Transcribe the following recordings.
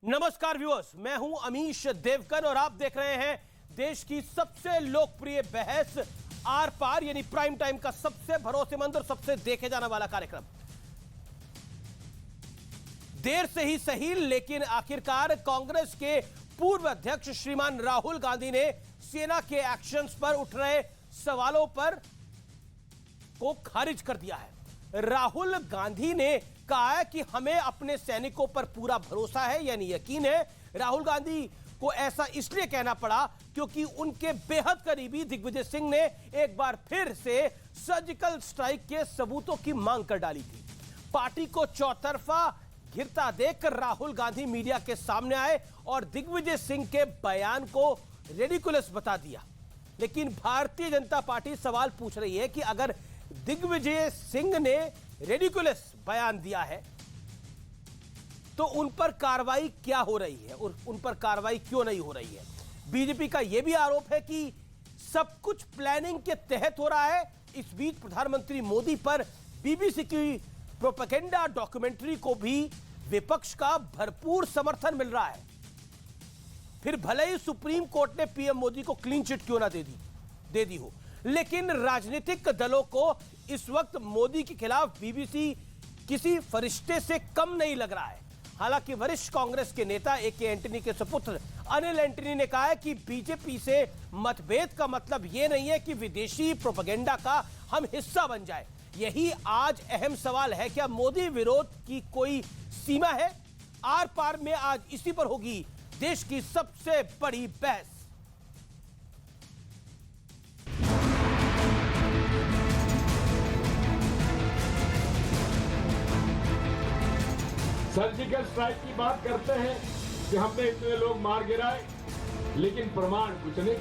नमस्कार व्यूअर्स, मैं हूं अमीश देवगन और आप देख रहे हैं देश की सबसे लोकप्रिय बहस आर पार, यानी प्राइम टाइम का सबसे भरोसेमंद और सबसे देखे जाने वाला कार्यक्रम। देर से ही सही, लेकिन आखिरकार कांग्रेस के पूर्व अध्यक्ष श्रीमान राहुल गांधी ने सेना के एक्शंस पर उठ रहे सवालों पर को खारिज कर दिया है। राहुल गांधी ने कहा है कि हमें अपने सैनिकों पर पूरा भरोसा है, यानी यकीन है। राहुल गांधी को ऐसा इसलिए कहना पड़ा क्योंकि उनके बेहद करीबी दिग्विजय सिंह ने एक बार फिर से सर्जिकल स्ट्राइक के सबूतों की मांग कर डाली थी। पार्टी को चौतरफा घिरता देखकर राहुल गांधी मीडिया के सामने आए और दिग्विजय सिंह के बयान को रेडिकुलस बता दिया। लेकिन भारतीय जनता पार्टी सवाल पूछ रही है कि अगर दिग्विजय सिंह ने रेडिकुलस बयान दिया है तो उन पर कार्रवाई क्या हो रही है और उन पर कार्रवाई क्यों नहीं हो रही है। बीजेपी का यह भी आरोप है कि सब कुछ प्लानिंग के तहत हो रहा है। इस बीच प्रधानमंत्री मोदी पर बीबीसी की प्रोपेगेंडा डॉक्यूमेंट्री को भी विपक्ष का भरपूर समर्थन मिल रहा है। फिर भले ही सुप्रीम कोर्ट ने पीएम मोदी को क्लीन चिट क्यों ना दे दी हो, लेकिन राजनीतिक दलों को इस वक्त मोदी के खिलाफ बीबीसी किसी फरिश्ते से कम नहीं लग रहा है। हालांकि वरिष्ठ कांग्रेस के नेता ए.के. एंटनी के सुपुत्र अनिल एंटनी ने कहा है कि बीजेपी से मतभेद का मतलब यह नहीं है कि विदेशी प्रोपेगेंडा का हम हिस्सा बन जाए। यही आज अहम सवाल है, क्या मोदी विरोध की कोई सीमा है? आर पार में आज इसी पर होगी देश की सबसे बड़ी बहस। सर्जिकल स्ट्राइक की बात करते हैं कि हमने इतने लोग मार गिराए, लेकिन प्रमाण कुछ नहीं।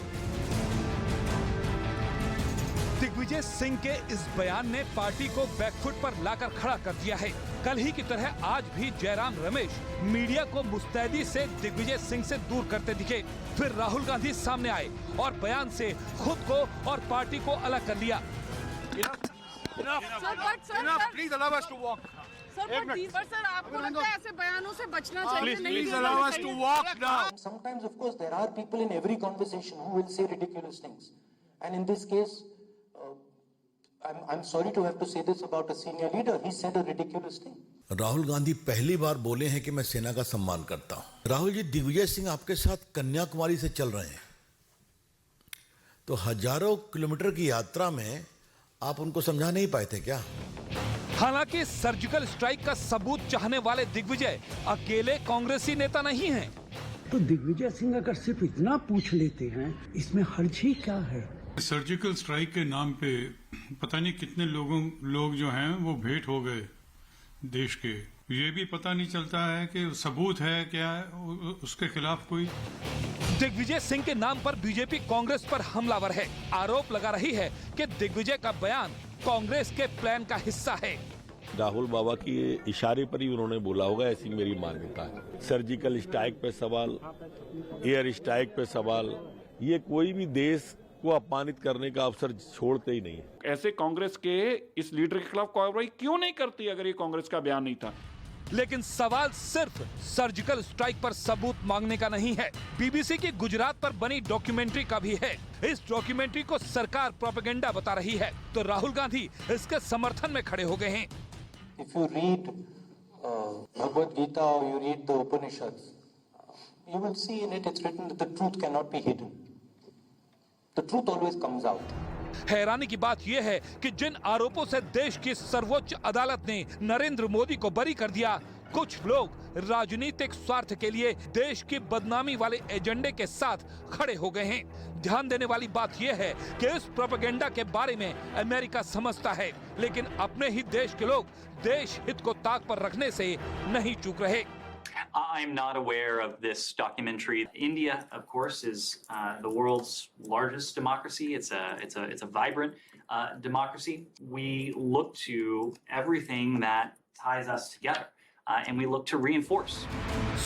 दिग्विजय सिंह के इस बयान ने पार्टी को बैकफुट पर लाकर खड़ा कर दिया है। कल ही की तरह आज भी जयराम रमेश मीडिया को मुस्तैदी से दिग्विजय सिंह से दूर करते दिखे। फिर राहुल गांधी सामने आए और बयान से खुद को और पार्टी को अलग कर लिया। सर, आपको लगता है ऐसे बयानों से बचना चाहिए? Please allow us to walk now. Sometimes, of course, there are people in every conversation who will say ridiculous things, and in this case, I'm sorry to have to say this about a senior leader. He said a ridiculous thing. Rahul Gandhi पहली बार बोले हैं कि मैं सेना का सम्मान करता हूं। राहुल जी, दिग्विजय सिंह आपके साथ कन्याकुमारी से चल रहे हैं, तो हजारों किलोमीटर की यात्रा में आप उनको समझा नहीं पाए थे क्या? हालांकि सर्जिकल स्ट्राइक का सबूत चाहने वाले दिग्विजय अकेले कांग्रेसी नेता नहीं हैं। तो दिग्विजय सिंह अगर सिर्फ इतना पूछ लेते हैं, इसमें हर्ज ही क्या है? सर्जिकल स्ट्राइक के नाम पे पता नहीं कितने लोग जो हैं वो भेंट हो गए देश के। ये भी पता नहीं चलता है कि सबूत है क्या उसके खिलाफ कोई। दिग्विजय सिंह के नाम पर बीजेपी कांग्रेस पर हमलावर है। आरोप लगा रही है कि दिग्विजय का बयान कांग्रेस के प्लान का हिस्सा है। राहुल बाबा की इशारे पर ही उन्होंने बोला होगा, ऐसी मेरी मान्यता है। सर्जिकल स्ट्राइक पे सवाल, एयर स्ट्राइक पे सवाल, ये कोई भी देश को अपमानित करने का अवसर छोड़ते ही नहीं है। ऐसे कांग्रेस के इस लीडर के खिलाफ कार्रवाई क्यों नहीं करती अगर ये कांग्रेस का बयान नहीं था? लेकिन सवाल सिर्फ सर्जिकल स्ट्राइक पर सबूत मांगने का नहीं है। बीबीसी की गुजरात पर बनी डॉक्यूमेंट्री का भी है। इस डॉक्यूमेंट्री को सरकार प्रोपेगेंडा बता रही है, तो राहुल गांधी इसके समर्थन में खड़े हो गए हैं। If you read Bhagavad Gita or you read the Upanishads, you will see in it it's written that the truth cannot be hidden. The truth always comes out. हैरानी की बात यह है कि जिन आरोपों से देश की सर्वोच्च अदालत ने नरेंद्र मोदी को बरी कर दिया, कुछ लोग राजनीतिक स्वार्थ के लिए देश की बदनामी वाले एजेंडे के साथ खड़े हो गए हैं। ध्यान देने वाली बात यह है कि इस प्रोपेगेंडा के बारे में अमेरिका समझता है, लेकिन अपने ही देश के लोग देश हित को ताक पर रखने से नहीं चूक रहे। I'm not aware of this documentary. India, of course, is the world's largest democracy. It's a vibrant democracy. We look to everything that ties us together, and we look to reinforce.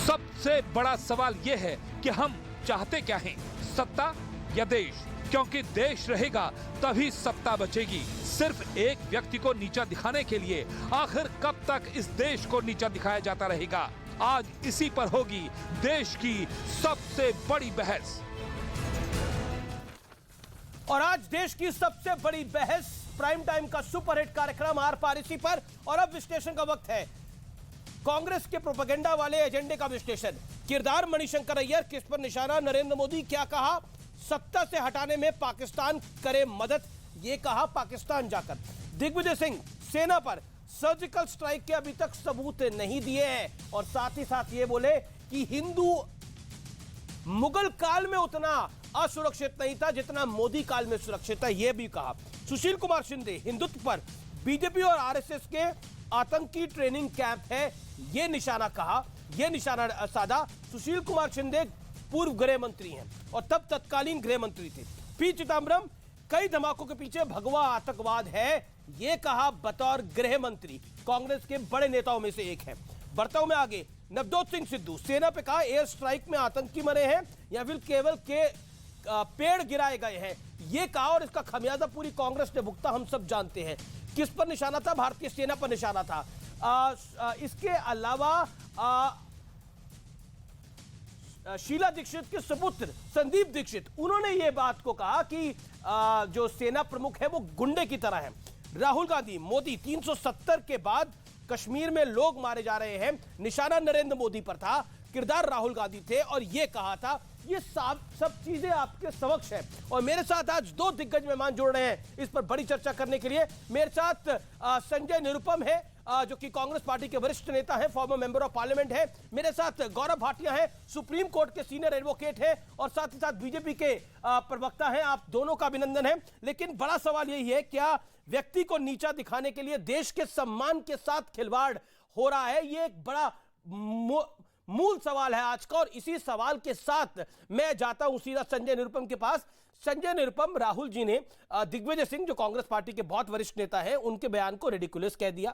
सबसे बड़ा सवाल यह है कि हम चाहते क्या हैं, सत्ता या देश? क्योंकि देश रहेगा तभी सत्ता बचेगी। सिर्फ एक व्यक्ति को नीचा दिखाने के लिए आखिर कब तक इस देश को नीचा दिखाया जाता रहेगा? आज इसी पर होगी देश की सबसे बड़ी बहस। और आज देश की सबसे बड़ी बहस प्राइम टाइम का सुपरहिट कार्यक्रम आर पार इसी पर। और अब विश्लेषण का वक्त है, कांग्रेस के प्रोपेगेंडा वाले एजेंडे का विश्लेषण। किरदार मणिशंकर अय्यर, किस पर निशाना नरेंद्र मोदी, क्या कहा सत्ता से हटाने में पाकिस्तान करे मदद, ये कहा पाकिस्तान जाकर। दिग्विजय सिंह सेना पर सर्जिकल स्ट्राइक के अभी तक सबूत नहीं दिए हैं और साथ ही साथ ये बोले कि हिंदू मुगल काल में उतना असुरक्षित नहीं था जितना मोदी काल में सुरक्षित है, यह भी कहा। सुशील कुमार शिंदे हिंदुत्व पर बीजेपी और आरएसएस के आतंकी ट्रेनिंग कैंप है, यह निशाना कहा, यह निशाना साधा। सुशील कुमार शिंदे पूर्व गृह मंत्री हैं और तब तत्कालीन गृह मंत्री थे। पी चिदम्बरम कई धमाकों के पीछे भगवा आतंकवाद है, यह कहा बतौर गृह मंत्री, कांग्रेस के बड़े नेताओं में से एक है। बढ़ता हूं मैं आगे, नवजोत सिंह सिद्धू सेना पे कहा एयर स्ट्राइक में आतंकी मरे हैं या फिर केवल के पेड़ गिराए गए हैं, यह कहा और इसका खमियाजा पूरी कांग्रेस ने भुगता, हम सब जानते हैं। किस पर निशाना था? भारतीय सेना पर निशाना था। इसके अलावा शीला दीक्षित के सुपुत्र संदीप दीक्षित, उन्होंने यह बात को कहा कि जो सेना प्रमुख है वो गुंडे की तरह है। राहुल गांधी, मोदी 370 के बाद कश्मीर में लोग मारे जा रहे हैं, निशाना नरेंद्र मोदी पर था, किरदार राहुल गांधी थे और यह कहा था। ये सब चीजें आपके समक्ष है और मेरे साथ आज दो दिग्गज मेहमान जुड़ रहे हैं इस पर बड़ी चर्चा करने के लिए। मेरे साथ संजय निरुपम है जो कि कांग्रेस पार्टी के वरिष्ठ नेता हैं, फॉर्मर मेंबर ऑफ पार्लियामेंट है। मेरे साथ गौरव भाटिया हैं, सुप्रीम कोर्ट के सीनियर एडवोकेट हैं और साथ ही साथ बीजेपी के प्रवक्ता हैं। आप दोनों का अभिनंदन है। लेकिन बड़ा सवाल यही है, क्या व्यक्ति को नीचा दिखाने के लिए देश के सम्मान के साथ खिलवाड़ हो रहा है? ये एक बड़ा मूल सवाल है आज का और इसी सवाल के साथ मैं जाता हूं सीधा संजय निरुपम के पास। संजय निरुपम, राहुल जी ने दिग्विजय सिंह जो कांग्रेस पार्टी के बहुत वरिष्ठ नेता हैं उनके बयान को रेडिकुलस कह दिया।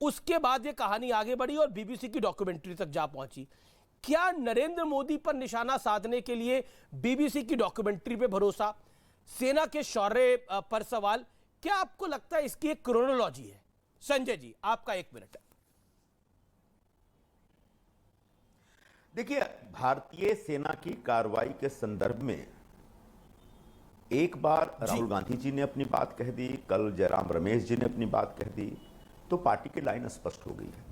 उसके बाद ये कहानी आगे बढ़ी और बीबीसी की डॉक्यूमेंट्री तक जा पहुंची। क्या नरेंद्र मोदी पर निशाना साधने के लिए बीबीसी की डॉक्यूमेंट्री पे भरोसा, सेना के शौर्य पर सवाल, क्या आपको लगता है इसकी एक क्रोनोलॉजी है? संजय जी, आपका 1 मिनट है। देखिए, भारतीय सेना की कार्रवाई के संदर्भ में एक बार राहुल गांधी जी ने अपनी बात कह दी, कल जयराम रमेश जी ने अपनी बात कह दी, तो पार्टी की लाइन स्पष्ट हो गई है।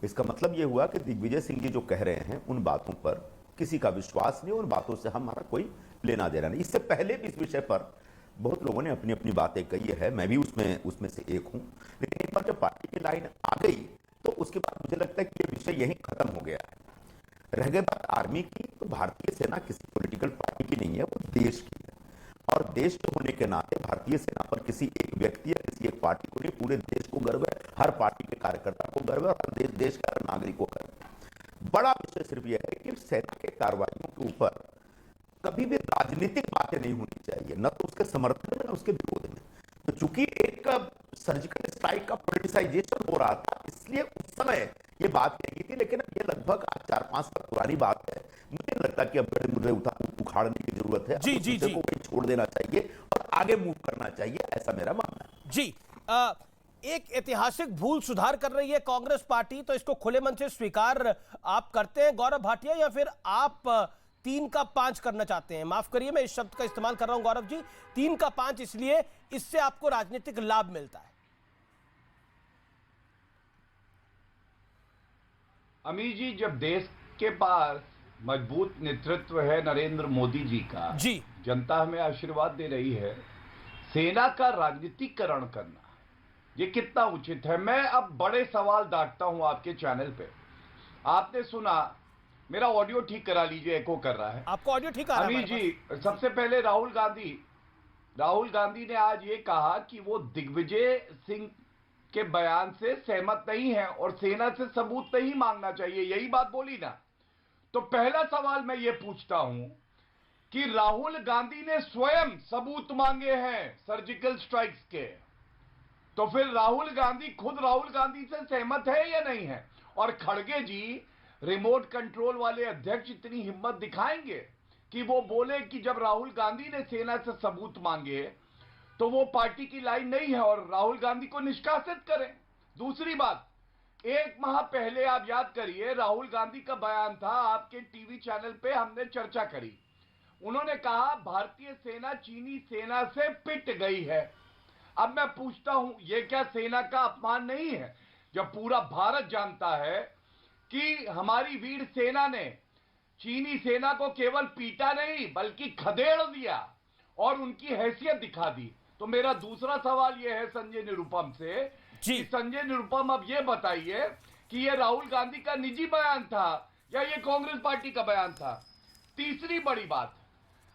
इसका मतलब यह हुआ कि दिग्विजय सिंह जी जो कह रहे हैं उन बातों पर किसी का विश्वास नहीं, उन बातों से हमारा कोई लेना देना नहीं। इससे पहले भी इस विषय पर बहुत लोगों ने अपनी अपनी बातें कही है, मैं भी उसमें से एक हूं। लेकिन एक बार जब पार्टी की लाइन आ गई तो उसके बाद मुझे लगता है कि यह विषय यहीं खत्म हो गया है। रह गई बात आर्मी की, तो भारतीय सेना किसी पॉलिटिकल पार्टी की नहीं है, वो देश की है। और देश के होने के नाते भारतीय सेना पर किसी एक व्यक्ति या किसी एक पार्टी को नहीं, पूरे देश को गर्व है, हर पार्टी के कार्यकर्ता को गर्व है और देश के हर नागरिक को गर्व है। बड़ा विषय सिर्फ यह है कि सेना के कार्रवाइयों के ऊपर कभी भी राजनीतिक बातें नहीं होनी चाहिए, न तो उसके समर्थन में न उसके विरोध में। तो चूंकि एक सर्जिकल स्ट्राइक का पॉलिटिसाइजेशन हो रहा था, इसलिए उस समय ये बात कही थी। लेकिन अब ये लगभग 4-5 साल पुरानी बात है। मुझे लगता है कि अब बड़े मुद्दे उखाड़ने की जरूरत है। जी, को कहीं छोड़ देना चाहिए और आगे मूव करना चाहिए, ऐसा मेरा मानना है। जी, एक ऐतिहासिक भूल सुधार कर रही है कांग्रेस पार्टी, तो इसको खुले मन से स्वीकार आप करते हैं गौरव भाटिया, या फिर आप 3 का 5 करना चाहते हैं? माफ करिए मैं इस शब्द का इस्तेमाल कर रहा हूं गौरव जी, 3 का 5 इसलिए इससे आपको राजनीतिक लाभ मिलता है। अमीर जी, जब देश के पास मजबूत नेतृत्व है नरेंद्र मोदी जी का, जी जनता हमें आशीर्वाद दे रही है, सेना का राजनीतिकरण करना ये कितना उचित है? मैं अब बड़े सवाल दागता हूं आपके चैनल पे। आपने सुना, मेरा ऑडियो ठीक करा लीजिए, एको कर रहा है। आपको ऑडियो ठीक आ रहा है? अमीर जी, सबसे पहले राहुल गांधी ने आज ये कहा कि वो दिग्विजय सिंह के बयान से सहमत नहीं है और सेना से सबूत नहीं मांगना चाहिए, यही बात बोली ना। तो पहला सवाल मैं ये पूछता हूं कि राहुल गांधी ने स्वयं सबूत मांगे हैं सर्जिकल स्ट्राइक्स के, तो फिर राहुल गांधी से सहमत है या नहीं है? और खड़गे जी रिमोट कंट्रोल वाले अध्यक्ष इतनी हिम्मत दिखाएंगे कि वो बोले कि जब राहुल गांधी ने सेना से सबूत मांगे तो वो पार्टी की लाइन नहीं है और राहुल गांधी को निष्कासित करें? दूसरी बात, 1 माह पहले आप याद करिए, राहुल गांधी का बयान था, आपके टीवी चैनल पे हमने चर्चा करी। उन्होंने कहा भारतीय सेना चीनी सेना से पिट गई है। अब मैं पूछता हूं, यह क्या सेना का अपमान नहीं है जब पूरा भारत जानता है कि हमारी वीर सेना ने चीनी सेना को केवल पीटा नहीं बल्कि खदेड़ दिया और उनकी हैसियत दिखा दी। तो मेरा दूसरा सवाल यह है संजय निरुपम से कि संजय निरुपम अब यह बताइए कि यह राहुल गांधी का निजी बयान था या यह कांग्रेस पार्टी का बयान था। तीसरी बड़ी बात,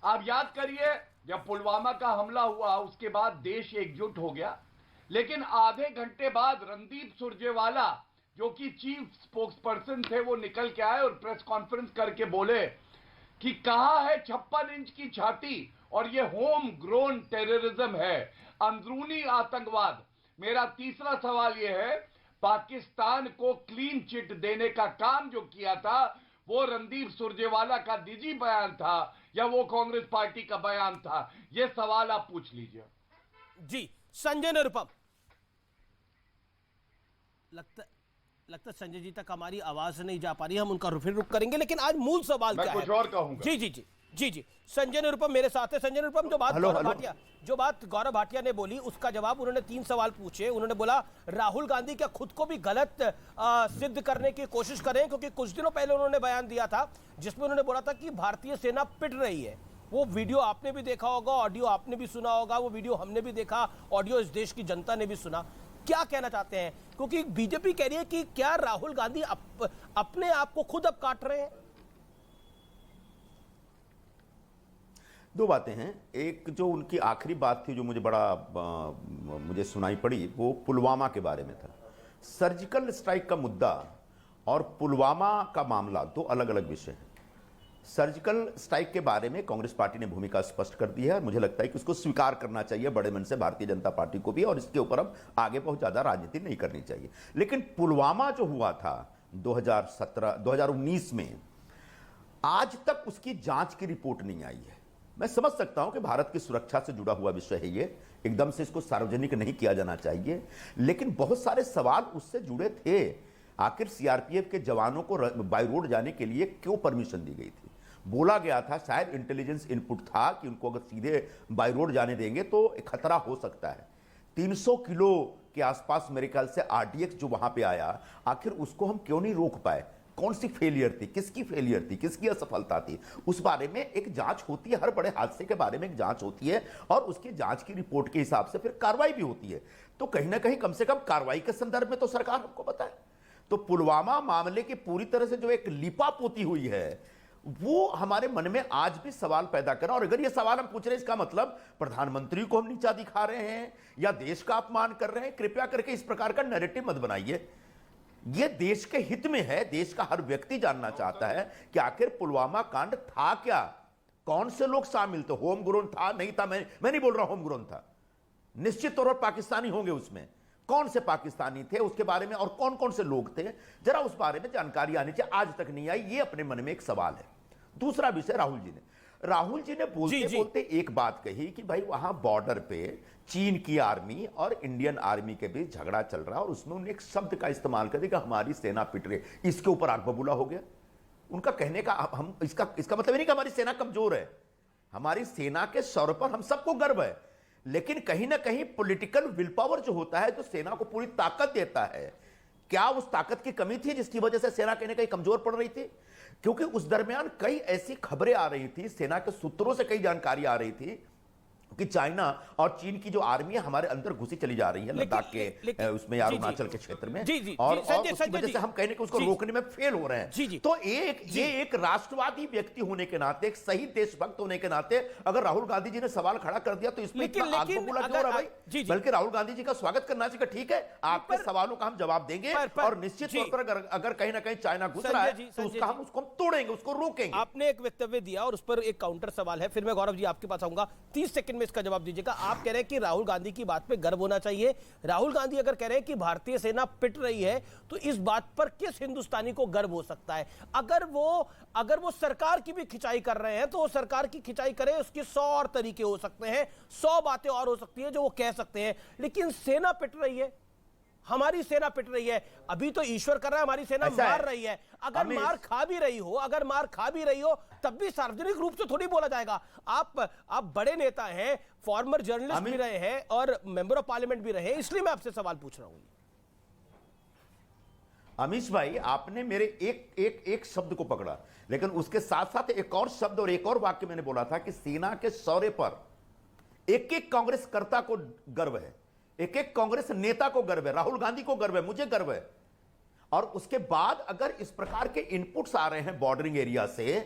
आप याद करिए जब पुलवामा का हमला हुआ उसके बाद देश एकजुट हो गया, लेकिन आधे घंटे बाद रणदीप सुरजेवाला जो कि चीफ स्पोक्स पर्सन थे वो निकल के आए और प्रेस कॉन्फ्रेंस करके बोले कि कहा है 56 इंच की छाती और ये होम ग्रोन टेररिज्म है, अंदरूनी आतंकवाद। मेरा तीसरा सवाल यह है, पाकिस्तान को क्लीन चिट देने का काम जो किया था वो रणदीप सुरजेवाला का निजी बयान था या वो कांग्रेस पार्टी का बयान था? ये सवाल आप पूछ लीजिए। जी संजय निरुपम, लगता संजय जी तक हमारी आवाज नहीं जा पा रही, हम उनका फिर रुक करेंगे, लेकिन आज मूल सवाल क्या है? मैं कुछ और कहूंगा। जी जी जी जी जी संजय निरुपम मेरे साथ है। संजय निरुपम, जो बात गौरव भाटिया ने बोली उसका जवाब, उन्होंने 3 सवाल पूछे। उन्होंने बोला राहुल गांधी क्या खुद को भी गलत सिद्ध करने की कोशिश करें, क्योंकि कुछ दिनों पहले उन्होंने बयान दिया था जिसमें उन्होंने बोला था कि भारतीय सेना पिट रही है। वो वीडियो आपने भी देखा होगा, ऑडियो आपने भी सुना होगा, वो वीडियो हमने भी देखा, ऑडियो इस देश की जनता ने भी सुना। क्या कहना चाहते हैं? क्योंकि बीजेपी कह रही है कि क्या राहुल गांधी अपने आप को खुद अब काट रहे हैं? 2 बातें हैं। एक जो उनकी आखिरी बात थी जो मुझे सुनाई पड़ी, वो पुलवामा के बारे में था। सर्जिकल स्ट्राइक का मुद्दा और पुलवामा का मामला 2 अलग अलग विषय हैं। सर्जिकल स्ट्राइक के बारे में कांग्रेस पार्टी ने भूमिका स्पष्ट कर दी है और मुझे लगता है कि उसको स्वीकार करना चाहिए बड़े मन से भारतीय जनता पार्टी को भी, और इसके ऊपर अब आगे बहुत ज्यादा राजनीति नहीं करनी चाहिए। लेकिन पुलवामा जो हुआ था 2019 में, आज तक उसकी जांच की रिपोर्ट नहीं आई है। मैं समझ सकता हूं कि भारत की सुरक्षा से जुड़ा हुआ विषय है, ये एकदम से इसको सार्वजनिक नहीं किया जाना चाहिए, लेकिन बहुत सारे सवाल उससे जुड़े थे। आखिर सीआरपीएफ के जवानों को बाय रोड जाने के लिए क्यों परमिशन दी गई थी? बोला गया था, शायद इंटेलिजेंस इनपुट था कि उनको अगर सीधे बाय रोड जाने देंगे तो एक खतरा हो सकता है। 300 किलो के आसपास मेरे ख्याल से आरडीएक्स जो वहां पे आया, आखिर उसको हम क्यों नहीं रोक पाए? कौन सी फेलियर थी, किसकी फेलियर थी, किसकी असफलता थी? उस बारे में एक जांच होती है, हर बड़े हादसे के बारे में एक जांच होती है और उसकी जांच की रिपोर्ट के हिसाब से फिर कार्रवाई भी होती है। तो कहीं ना कहीं कम से कम कार्रवाई के संदर्भ में तो सरकार हमको बताए। तो पुलवामा मामले की पूरी तरह से जो एक लिपापोती हुई है वो हमारे मन में आज भी सवाल पैदा करा। और अगर ये सवाल हम पूछ रहे हैं, इसका मतलब प्रधानमंत्री को हम नीचा दिखा रहे हैं या देश का अपमान कर रहे हैं? कृपया करके इस प्रकार का नैरेटिव मत बनाइए। ये देश के हित में है, देश का हर व्यक्ति जानना चाहता है कि आखिर पुलवामा कांड था क्या, कौन से लोग शामिल थे, होम ग्रोन था नहीं था? मैं नहीं बोल रहा होम ग्रोन था, निश्चित तौर पर पाकिस्तानी होंगे उसमें, कौन से पाकिस्तानी थे उसके बारे में और कौन कौन से लोग थे, जरा उस बारे में जानकारी आनी चाहिए। आज तक नहीं आई, ये अपने मन में एक सवाल है। दूसरा विषय, राहुल जी ने बोलते एक बात कही कि भाई वहां बॉर्डर पे चीन की आर्मी और इंडियन आर्मी के बीच झगड़ा चल रहा है और उसमें उन्होंने एक शब्द का इस्तेमाल कर दिया कि हमारी सेना पिट रही। इसके ऊपर आग बबूला हो गया। उनका कहने का हम इसका मतलब नहीं कि हमारी सेना कमजोर है, हमारी सेना के सौर पर हम सबको गर्व है, लेकिन कहीं ना कहीं पॉलिटिकल विल पावर जो होता है, जो सेना को पूरी ताकत देता है, क्या उस ताकत की कमी थी जिसकी वजह से सेना कहीं ना कहीं कमजोर पड़ रही थी? क्योंकि उस दरमियान कई ऐसी खबरें आ रही थी, सेना के सूत्रों से कई जानकारी आ रही थी कि चाइना और चीन की जो आर्मी है हमारे अंदर घुसी चली जा रही है लद्दाख के उसमें, अरुणाचल के क्षेत्र में, और उसकी वजह से हम कहने कि उसको रोकने में फेल हो रहे हैं। तो ये एक राष्ट्रवादी व्यक्ति होने के नाते, एक सही देशभक्त होने के नाते अगर राहुल गांधी जी ने सवाल खड़ा कर दिया तो इसमें इतना आग बबूला क्यों हो रहा है भाई? बल्कि राहुल गांधी जी का स्वागत करना चाहिए। ठीक है, आपके सवालों का हम जवाब देंगे और निश्चित तौर पर अगर कहीं ना कहीं चाइना घुस रहा है तो उसका हम उसको तोड़ेंगे, उसको रोकेंगे। आपने एक वक्तव्य दिया और उस पर एक काउंटर सवाल है, फिर मैं गौरव जी आपके पास आऊंगा, 30 सेकंड में इसका जवाब दीजिएगा। आप कह रहे हैं कि राहुल गांधी की बात पे गर्व होना चाहिए। राहुल गांधी अगर कह रहे हैं कि भारतीय सेना पिट रही है तो इस बात पर किस हिंदुस्तानी को गर्व हो सकता है? अगर वो सरकार की भी खिंचाई कर रहे हैं तो वो सरकार की खिंचाई करें, उसके 100 और तरीके हो सकते हैं, 100 बातें और हो सकती है जो वो कह सकते हैं, लेकिन सेना पिट रही है हमारी सेना पिट रही है। अभी तो ईश्वर कर रहा है हमारी सेना मार रही है। अगर मार खा भी रही हो तब भी सार्वजनिक रूप से थोड़ी बोला जाएगा। आप बड़े नेता हैं, फॉर्मर जर्नलिस्ट भी रहे हैं और मेंबर ऑफ पार्लियामेंट भी रहे हैं, इसलिए मैं आपसे सवाल पूछ रहा हूं। अमीश भाई, आपने मेरे एक शब्द को पकड़ा, लेकिन उसके साथ साथ एक और शब्द और एक और वाक्य मैंने बोला था कि सेना के शौर्य पर एक एक कांग्रेस कर्ता को गर्व है, एक एक कांग्रेस नेता को गर्व है, राहुल गांधी को गर्व है, मुझे गर्व है। और उसके बाद अगर इस प्रकार के इनपुट्स आ रहे हैं बॉर्डरिंग एरिया से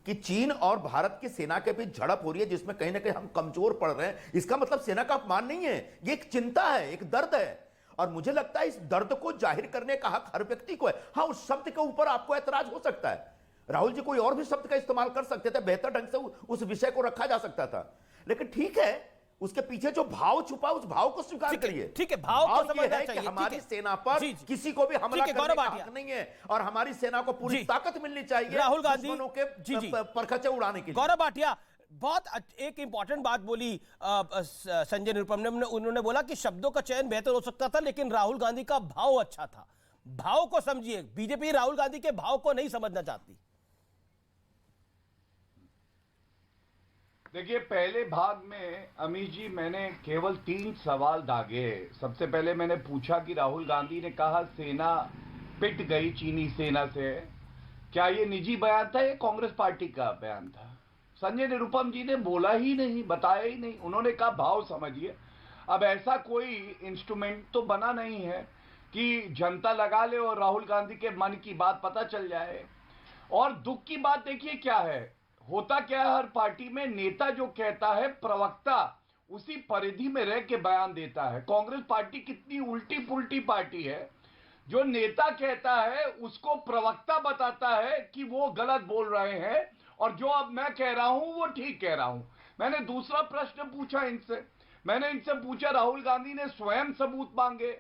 कि चीन और भारत की सेना के बीच झड़प हो रही है जिसमें कहीं ना कहीं हम कमजोर पड़ रहे हैं, इसका मतलब सेना का अपमान नहीं है, ये एक चिंता है, एक दर्द है। और मुझे लगता है इस दर्द को जाहिर करने का हक हर व्यक्ति को है। हाँ, उस शब्द के ऊपर आपको ऐतराज हो सकता है, राहुल जी कोई और भी शब्द का इस्तेमाल कर सकते थे, बेहतर ढंग से उस विषय को रखा जा सकता था, लेकिन ठीक है, उसके पीछे जो भाव छुपा उस भाव को स्वीकार करिए। ठीक है, भाव को समझना है चाहिए कि हमारी सेना पर किसी को भी हमला करने का हक नहीं है और हमारी सेना को पूरी ताकत मिलनी चाहिए राहुल गांधी दुश्मनों के परखचे उड़ाने के लिए। गौरव भाटिया, बहुत एक इंपॉर्टेंट बात बोली संजय निरुपम ने। उन्होंने बोला कि शब्दों का चयन बेहतर हो सकता था लेकिन राहुल गांधी का भाव अच्छा था। भाव को समझिए, बीजेपी राहुल गांधी के भाव को नहीं समझना चाहती। देखिए, पहले भाग में अमीश जी मैंने केवल 3 सवाल दागे। सबसे पहले मैंने पूछा कि राहुल गांधी ने कहा सेना पिट गई चीनी सेना से, क्या ये निजी बयान था या कांग्रेस पार्टी का बयान था? संजय निरुपम जी ने बोला ही नहीं, बताया ही नहीं। उन्होंने कहा भाव समझिए। अब ऐसा कोई इंस्ट्रूमेंट तो बना नहीं है कि जनता लगा ले और राहुल गांधी के मन की बात पता चल जाए। और दुख की बात देखिए क्या है, होता क्या है, हर पार्टी में नेता जो कहता है प्रवक्ता उसी परिधि में रह के बयान देता है। कांग्रेस पार्टी कितनी उल्टी पुल्टी पार्टी है, जो नेता कहता है उसको प्रवक्ता बताता है कि वो गलत बोल रहे हैं और जो अब मैं कह रहा हूं वो ठीक कह रहा हूं। मैंने दूसरा प्रश्न पूछा इनसे, मैंने इनसे पूछा राहुल गांधी ने स्वयं सबूत मांगे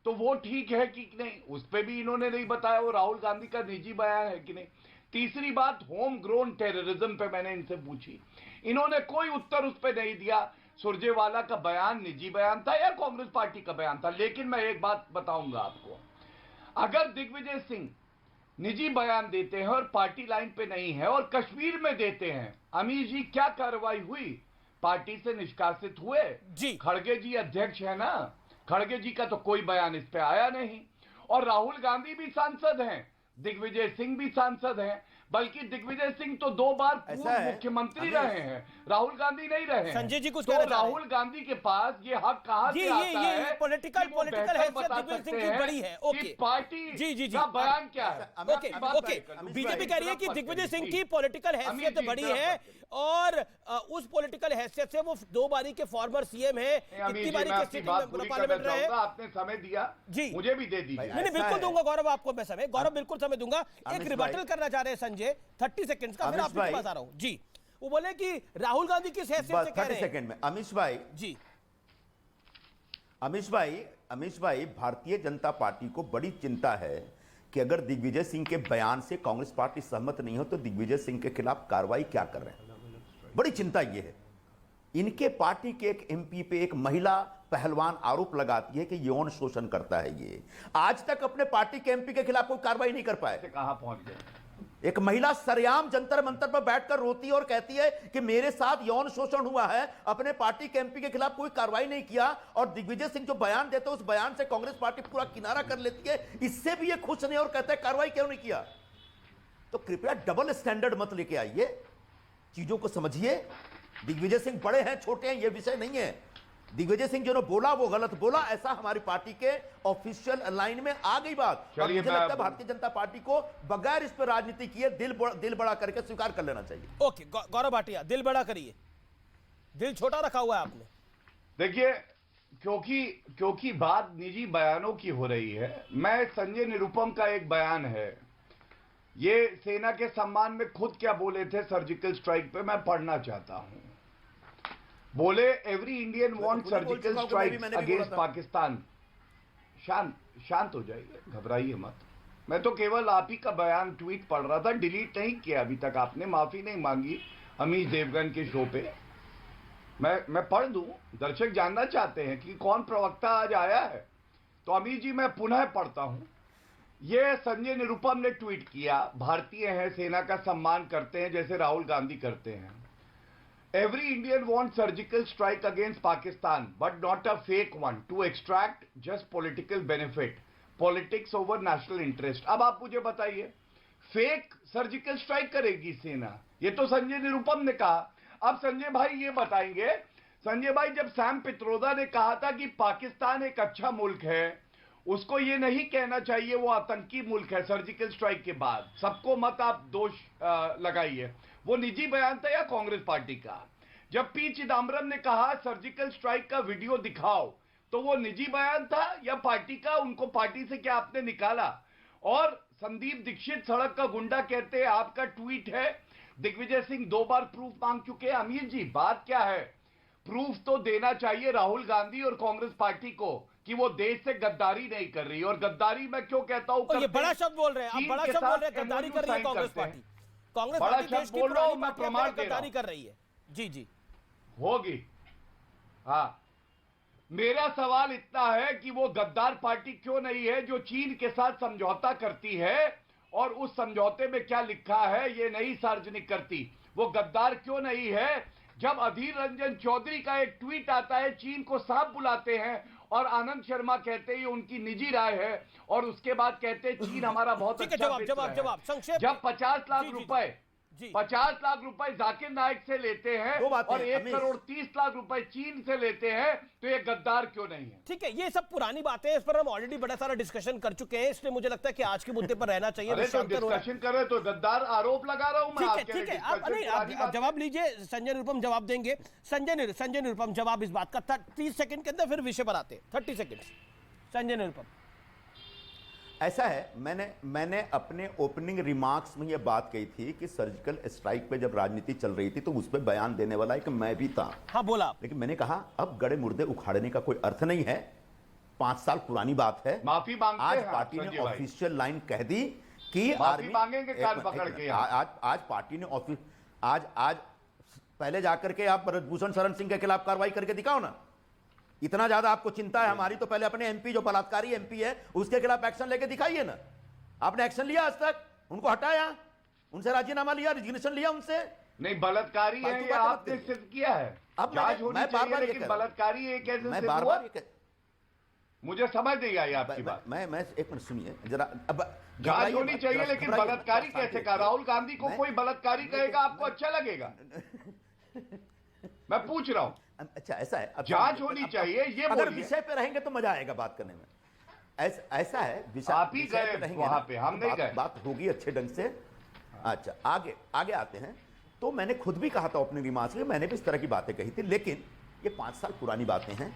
तो वो ठीक है कि नहीं, उस पर भी इन्होंने नहीं बताया वो राहुल गांधी का निजी बयान है कि नहीं। तीसरी बात, होम ग्रोन टेररिज्म पे मैंने इनसे पूछी, इन्होंने कोई उत्तर उस पर नहीं दिया। सुरजेवाला का बयान निजी बयान था या कांग्रेस पार्टी का बयान था? लेकिन मैं एक बात बताऊंगा आपको, अगर दिग्विजय सिंह निजी बयान देते हैं और पार्टी लाइन पे नहीं है और कश्मीर में देते हैं, अमीर जी क्या कार्रवाई हुई? पार्टी से निष्कासित हुए जी। खड़गे जी अध्यक्ष है ना, खड़गे जी का तो कोई बयान इस पे आया नहीं। और राहुल गांधी भी सांसद हैं, दिग्विजय सिंह भी सांसद हैं, बल्कि दिग्विजय सिंह तो 2 बार पूर्व मुख्यमंत्री रहे हैं, राहुल गांधी नहीं रहे। संजय जी कुछ तो राहुल गांधी के पास ये हक कहां से आता है? पॉलिटिकल हैसियत दिग्विजय सिंह की बड़ी है। ओके, पार्टी जी का बयान क्या है? ओके, बीजेपी कह रही है कि दिग्विजय सिंह की पॉलिटिकल हैसियत बड़ी है और उस पॉलिटिकल हैसियत से वो 2 बारी के फॉर्मर सीएम है, इतनी बारी के सिटिंग मेंबर ऑफ पार्लियामेंट रहे। आपने समय दिया जी, मुझे भी दे दीजिए। नहीं, बिल्कुल दूंगा गौरव आपको मैं समय, गौरव बिल्कुल समय दूंगा। एक रिबटल करना चाह रहे हैं संजय 30 सेकंड्स का, फिर आपके पास आ रहा हूं जी। वो बोले कि राहुल गांधी किस हैसियत से कह रहे हैं? 30 सेकंड में अमीश भाई जी, अमीश भाई, भारतीय जनता पार्टी को बड़ी चिंता है कि अगर दिग्विजय सिंह के बयान से कांग्रेस पार्टी सहमत नहीं हो तो दिग्विजय सिंह के खिलाफ कार्रवाई क्या कर रहे हैं। बड़ी चिंता यह है। इनके पार्टी के एक एमपी पे एक महिला पहलवान आरोप लगाती है कि यौन शोषण करता है। ये आज तक अपने पार्टी के एमपी के खिलाफ कोई कार्रवाई नहीं कर पाए। कहां पहुंच गए? एक महिला सरेआम जंतर मंतर पर बैठकर रोती है और कहती है कि मेरे साथ यौन शोषण हुआ है, अपने पार्टी के एमपी के खिलाफ कोई कार्रवाई नहीं किया। और दिग्विजय सिंह जो बयान देते हैं उस बयान से कांग्रेस पार्टी पूरा किनारा कर लेती है। इससे भी ये खुश नहीं और कहते हैं कार्रवाई क्यों नहीं किया। तो कृपया डबल स्टैंडर्ड मत लेके आइए, चीजों को समझिए। दिग्विजय सिंह बड़े हैं छोटे हैं ये विषय नहीं है। दिग्विजय सिंह जो ने बोला वो गलत बोला, ऐसा हमारी पार्टी के ऑफिशियल लाइन में आ गई बात। और मुझे लगता है भारतीय जनता पार्टी को बगैर इस पर राजनीति किए दिल बड़ा करके स्वीकार कर लेना चाहिए। ओके, गौरव भाटिया, दिल बड़ा करिए, दिल छोटा रखा हुआ है आपने। देखिए, क्योंकि बात निजी बयानों की हो रही है, मैं संजय निरुपम का एक बयान है, ये सेना के सम्मान में खुद क्या बोले थे सर्जिकल स्ट्राइक पे, मैं पढ़ना चाहता हूं। बोले every Indian want surgical strike against Pakistan. शांत हो जाइए, घबराइए मत। मैं तो केवल आप ही का बयान ट्वीट पढ़ रहा था, डिलीट नहीं किया अभी तक आपने, माफी नहीं मांगी अमीश देवगन के शो पे। मैं पढ़ दूं, दर्शक जानना चाहते हैं कि कौन प्रवक्ता आज आया है। तो अमीर जी मैं पुनः पढ़ता हूं। ये संजय निरुपम ने ट्वीट किया, भारतीय हैं, सेना का सम्मान करते हैं जैसे राहुल गांधी करते हैं। Every Indian wants surgical strike against Pakistan, but not a fake one to extract just political benefit, politics over national interest। अब आप मुझे बताइए, फेक सर्जिकल स्ट्राइक करेगी सेना? ये तो संजय निरुपम ने कहा। अब संजय भाई ये बताएंगे, संजय भाई जब सैम पित्रोदा ने कहा था कि पाकिस्तान एक अच्छा मुल्क है, उसको ये नहीं कहना चाहिए वो आतंकी मुल्क है सर्जिकल स्ट्राइक के बाद, सबको मत आप दोष लगाइए, वो निजी बयान था या कांग्रेस पार्टी का? जब पी चिदम्बरम ने कहा सर्जिकल स्ट्राइक का वीडियो दिखाओ, तो वो निजी बयान था या पार्टी का? उनको पार्टी से क्या आपने निकाला? और संदीप दीक्षित सड़क का गुंडा कहते हैं आपका ट्वीट है, दिग्विजय सिंह 2 बार प्रूफ मांग चुके हैं। अमीर जी बात क्या है? प्रूफ तो देना चाहिए राहुल गांधी और कांग्रेस पार्टी को कि वो देश से गद्दारी नहीं कर रही। और गद्दारी मैं क्यों कहता हूं? ये बड़ा शब्द बोल रहे हैं आप, बड़ा शब्द बोल रहे हैं, गद्दारी कर रही है कांग्रेस पार्टी। कांग्रेस बड़ा पार्टी देश शब्द की बोल रहा हूं, पुरानी मैं पार्टी प्रमाण है, गद्दारी कर रही है। जी जी होगी। हाँ, मेरा सवाल इतना है कि वो गद्दार पार्टी क्यों नहीं है जो चीन के साथ समझौता करती है और उस समझौते में क्या लिखा है ये नहीं सार्वजनिक करती? वो गद्दार क्यों नहीं है जब अधीर रंजन चौधरी का एक ट्वीट आता है, चीन को सांप बुलाते हैं और आनंद शर्मा कहते हैं ये उनकी निजी राय है, और उसके बाद कहते हैं चीन हमारा बहुत अच्छा जवाब संक्षेप। जब 50 लाख रुपए 50 लाख रुपए जाकिर नाइक से लेते हैं और 1 करोड़ 30 लाख रुपए चीन से लेते हैं, तो ये गद्दार क्यों नहीं है? ठीक है, ये सब पुरानी बातें हैं, इस पर हम ऑलरेडी बड़ा सारा डिस्कशन कर चुके हैं, इसलिए मुझे लगता है कि आज के मुद्दे पर रहना चाहिए। तो डिस्कशन कर रहे तो गद्दार आरोप लगा रहा हूं मैं। ठीक है, आप जवाब लीजिए, संजय निरुपम जवाब देंगे। संजय निरुपम जवाब इस बात का 30 सेकंड के अंदर, फिर विषय पर आते हैं। 30 सेकंड। संजय निरुपम। ऐसा है, मैंने अपने ओपनिंग रिमार्क्स में यह बात कही थी कि सर्जिकल स्ट्राइक पे जब राजनीति चल रही थी तो उस पर बयान देने वाला एक मैं भी था। हाँ बोला। लेकिन मैंने कहा अब गड़े मुर्दे उखाड़ने का कोई अर्थ नहीं है, 5 साल पुरानी बात है। माफी मांगते आज हैं पार्टी ने ऑफिशियल लाइन कह दी कि माफी मांगेंगे कान पकड़ के। आज पार्टी ने आज पहले जाकर के आप भूषण शरण सिंह के खिलाफ कार्रवाई करके दिखाओ ना। इतना ज्यादा आपको चिंता है हमारी, तो पहले अपने एमपी जो बलात्कारी एमपी है उसके खिलाफ एक्शन लेके दिखाइए ना। आपने एक्शन लिया आज तक? उनको हटाया, उनसे राजीनामा लिया, रिजिग्नेशन लिया उनसे? नहीं, बलात्कारी है ये आपने सिद्ध किया है। अब जांच होनी चाहिए, लेकिन बलात्कारी है कैसे? मैं बार-बार मुझे समझ नहीं आई आपकी बात। मैं एक मिनट सुनिए जरा। अब जांच होनी चाहिए, लेकिन बलात्कारी कैसे कहा? राहुल गांधी को कोई बलात्कारी कहेगा आपको अच्छा लगेगा? मैं पूछ रहा हूं। अच्छा ऐसा है, जांच होनी चाहिए ये अगर विषय पे रहेंगे तो मजा आएगा बात करने में। ऐसा है, विषय आप ही गए वहां पे, हम नहीं गए। बात होगी अच्छे ढंग से। अच्छा आगे आते हैं। तो मैंने खुद भी कहा था अपनी रिमार्क्स में, मैंने भी इस तरह की बातें कही थी, लेकिन ये 5 साल पुरानी बातें हैं।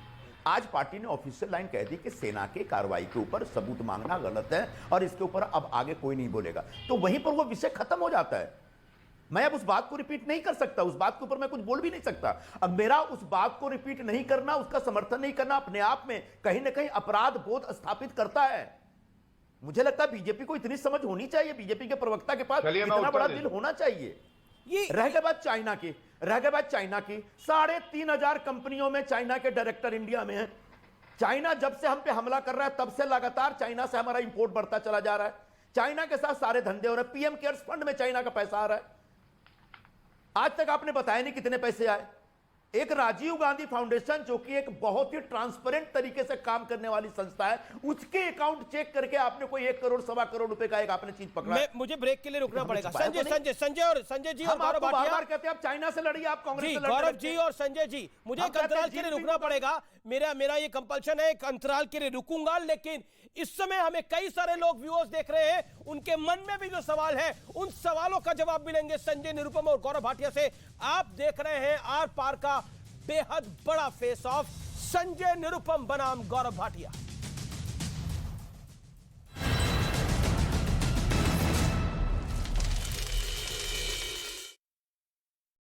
आज पार्टी ने ऑफिशियल लाइन कह दी कि सेना के कार्रवाई के ऊपर सबूत मांगना गलत है और इसके ऊपर अब आगे कोई नहीं बोलेगा, तो वहीं पर वो विषय खत्म हो जाता है। मैं अब उस बात को रिपीट नहीं कर सकता, उस बात के ऊपर मैं कुछ बोल भी नहीं सकता। अब मेरा उस बात को रिपीट नहीं करना, उसका समर्थन नहीं करना अपने आप में कहीं ना कहीं अपराध बोध स्थापित करता है। मुझे लगता है बीजेपी को इतनी समझ होनी चाहिए, बीजेपी के प्रवक्ता के पास इतना बड़ा दिल होना चाहिए। रह गए बात चाइना की, 3,500 कंपनियों में चाइना के डायरेक्टर इंडिया में है। चाइना जब से हम पे हमला कर रहा है तब से लगातार चाइना से हमारा इंपोर्ट बढ़ता चला जा रहा है। चाइना के साथ सारे धंधे हो रहे हैं। पीएम केयर्स फंड में चाइना का पैसा आ रहा है। आज तक आपने बताया नहीं कितने पैसे आए। एक राजीव गांधी फाउंडेशन जो कि एक बहुत ही ट्रांसपेरेंट तरीके से काम करने वाली संस्था है, उसके अकाउंट चेक करके आपने कोई 1 करोड़ 1.25 करोड़ रुपए का एक आपने चीज पकड़ा। मुझे ब्रेक के लिए रुकना पड़ेगा। संजय जी और गौरव भाटिया बार कहते हैं आप चाइना से लड़िए, आप कांग्रेस से लड़िए। गौरव जी और संजय जी, मुझे एक अंतराल के लिए रुकना पड़ेगा। मेरा ये कंपल्शन है, एक अंतराल के लिए रुकूंगा। लेकिन इस समय हमें कई सारे लोग व्यूअर्स देख रहे हैं, उनके मन में भी जो सवाल है उन सवालों का जवाब मिलेंगे संजय निरुपम और गौरव भाटिया से। आप देख रहे हैं आर पार का बेहद बड़ा फेस ऑफ, संजय निरुपम बनाम गौरव भाटिया।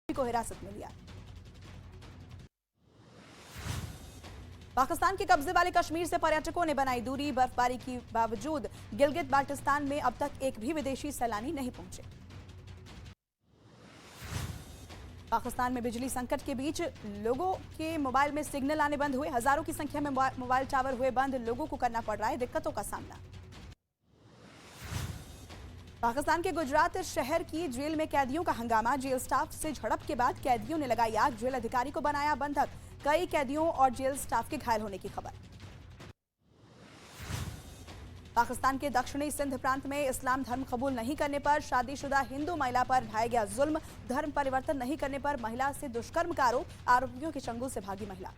को हिरासत में लिया। पाकिस्तान के कब्जे वाले कश्मीर से पर्यटकों ने बनाई दूरी। बर्फबारी के बावजूद गिलगित बाल्टिस्तान में अब तक एक भी विदेशी सैलानी नहीं पहुंचे। पाकिस्तान में बिजली संकट के बीच लोगों के मोबाइल में सिग्नल आने बंद हुए। हजारों की संख्या में मोबाइल टावर हुए बंद। लोगों को करना पड़ रहा है दिक्कतों का सामना। पाकिस्तान के गुजरात शहर की जेल में कैदियों का हंगामा। जेल स्टाफ से झड़प के बाद कैदियों ने लगाई आग। जेल अधिकारी को बनाया बंधक। कई कैदियों और जेल स्टाफ के घायल होने की खबर। पाकिस्तान के दक्षिणी सिंध प्रांत में इस्लाम धर्म कबूल नहीं करने पर शादीशुदा हिंदू महिला पर ढाया गया जुल्म। धर्म परिवर्तन नहीं करने पर महिला से दुष्कर्म का आरोप। आरोपियों के चंगुल से भागी महिला।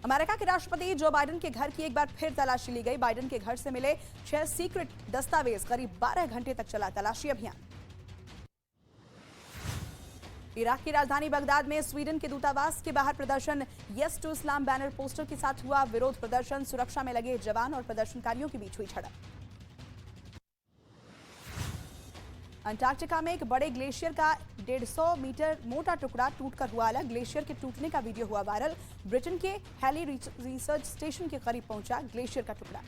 अमेरिका के राष्ट्रपति जो बाइडेन के घर की एक बार फिर तलाशी ली गई। बाइडेन के घर से मिले 6 सीक्रेट दस्तावेज। करीब 12 घंटे तक चला तलाशी अभियान। इराक की राजधानी बगदाद में स्वीडन के दूतावास के बाहर प्रदर्शन। Yes to Islam banner poster के साथ हुआ विरोध प्रदर्शन। सुरक्षा में लगे जवान और प्रदर्शनकारियों के बीच हुई झड़प। अंटार्कटिका में एक बड़े ग्लेशियर का 150 मीटर मोटा टुकड़ा टूटकर हुआ अलग। ग्लेशियर के टूटने का वीडियो हुआ वायरल। ब्रिटेन के हेली रिसर्च स्टेशन के करीब पहुंचा ग्लेशियर का टुकड़ा।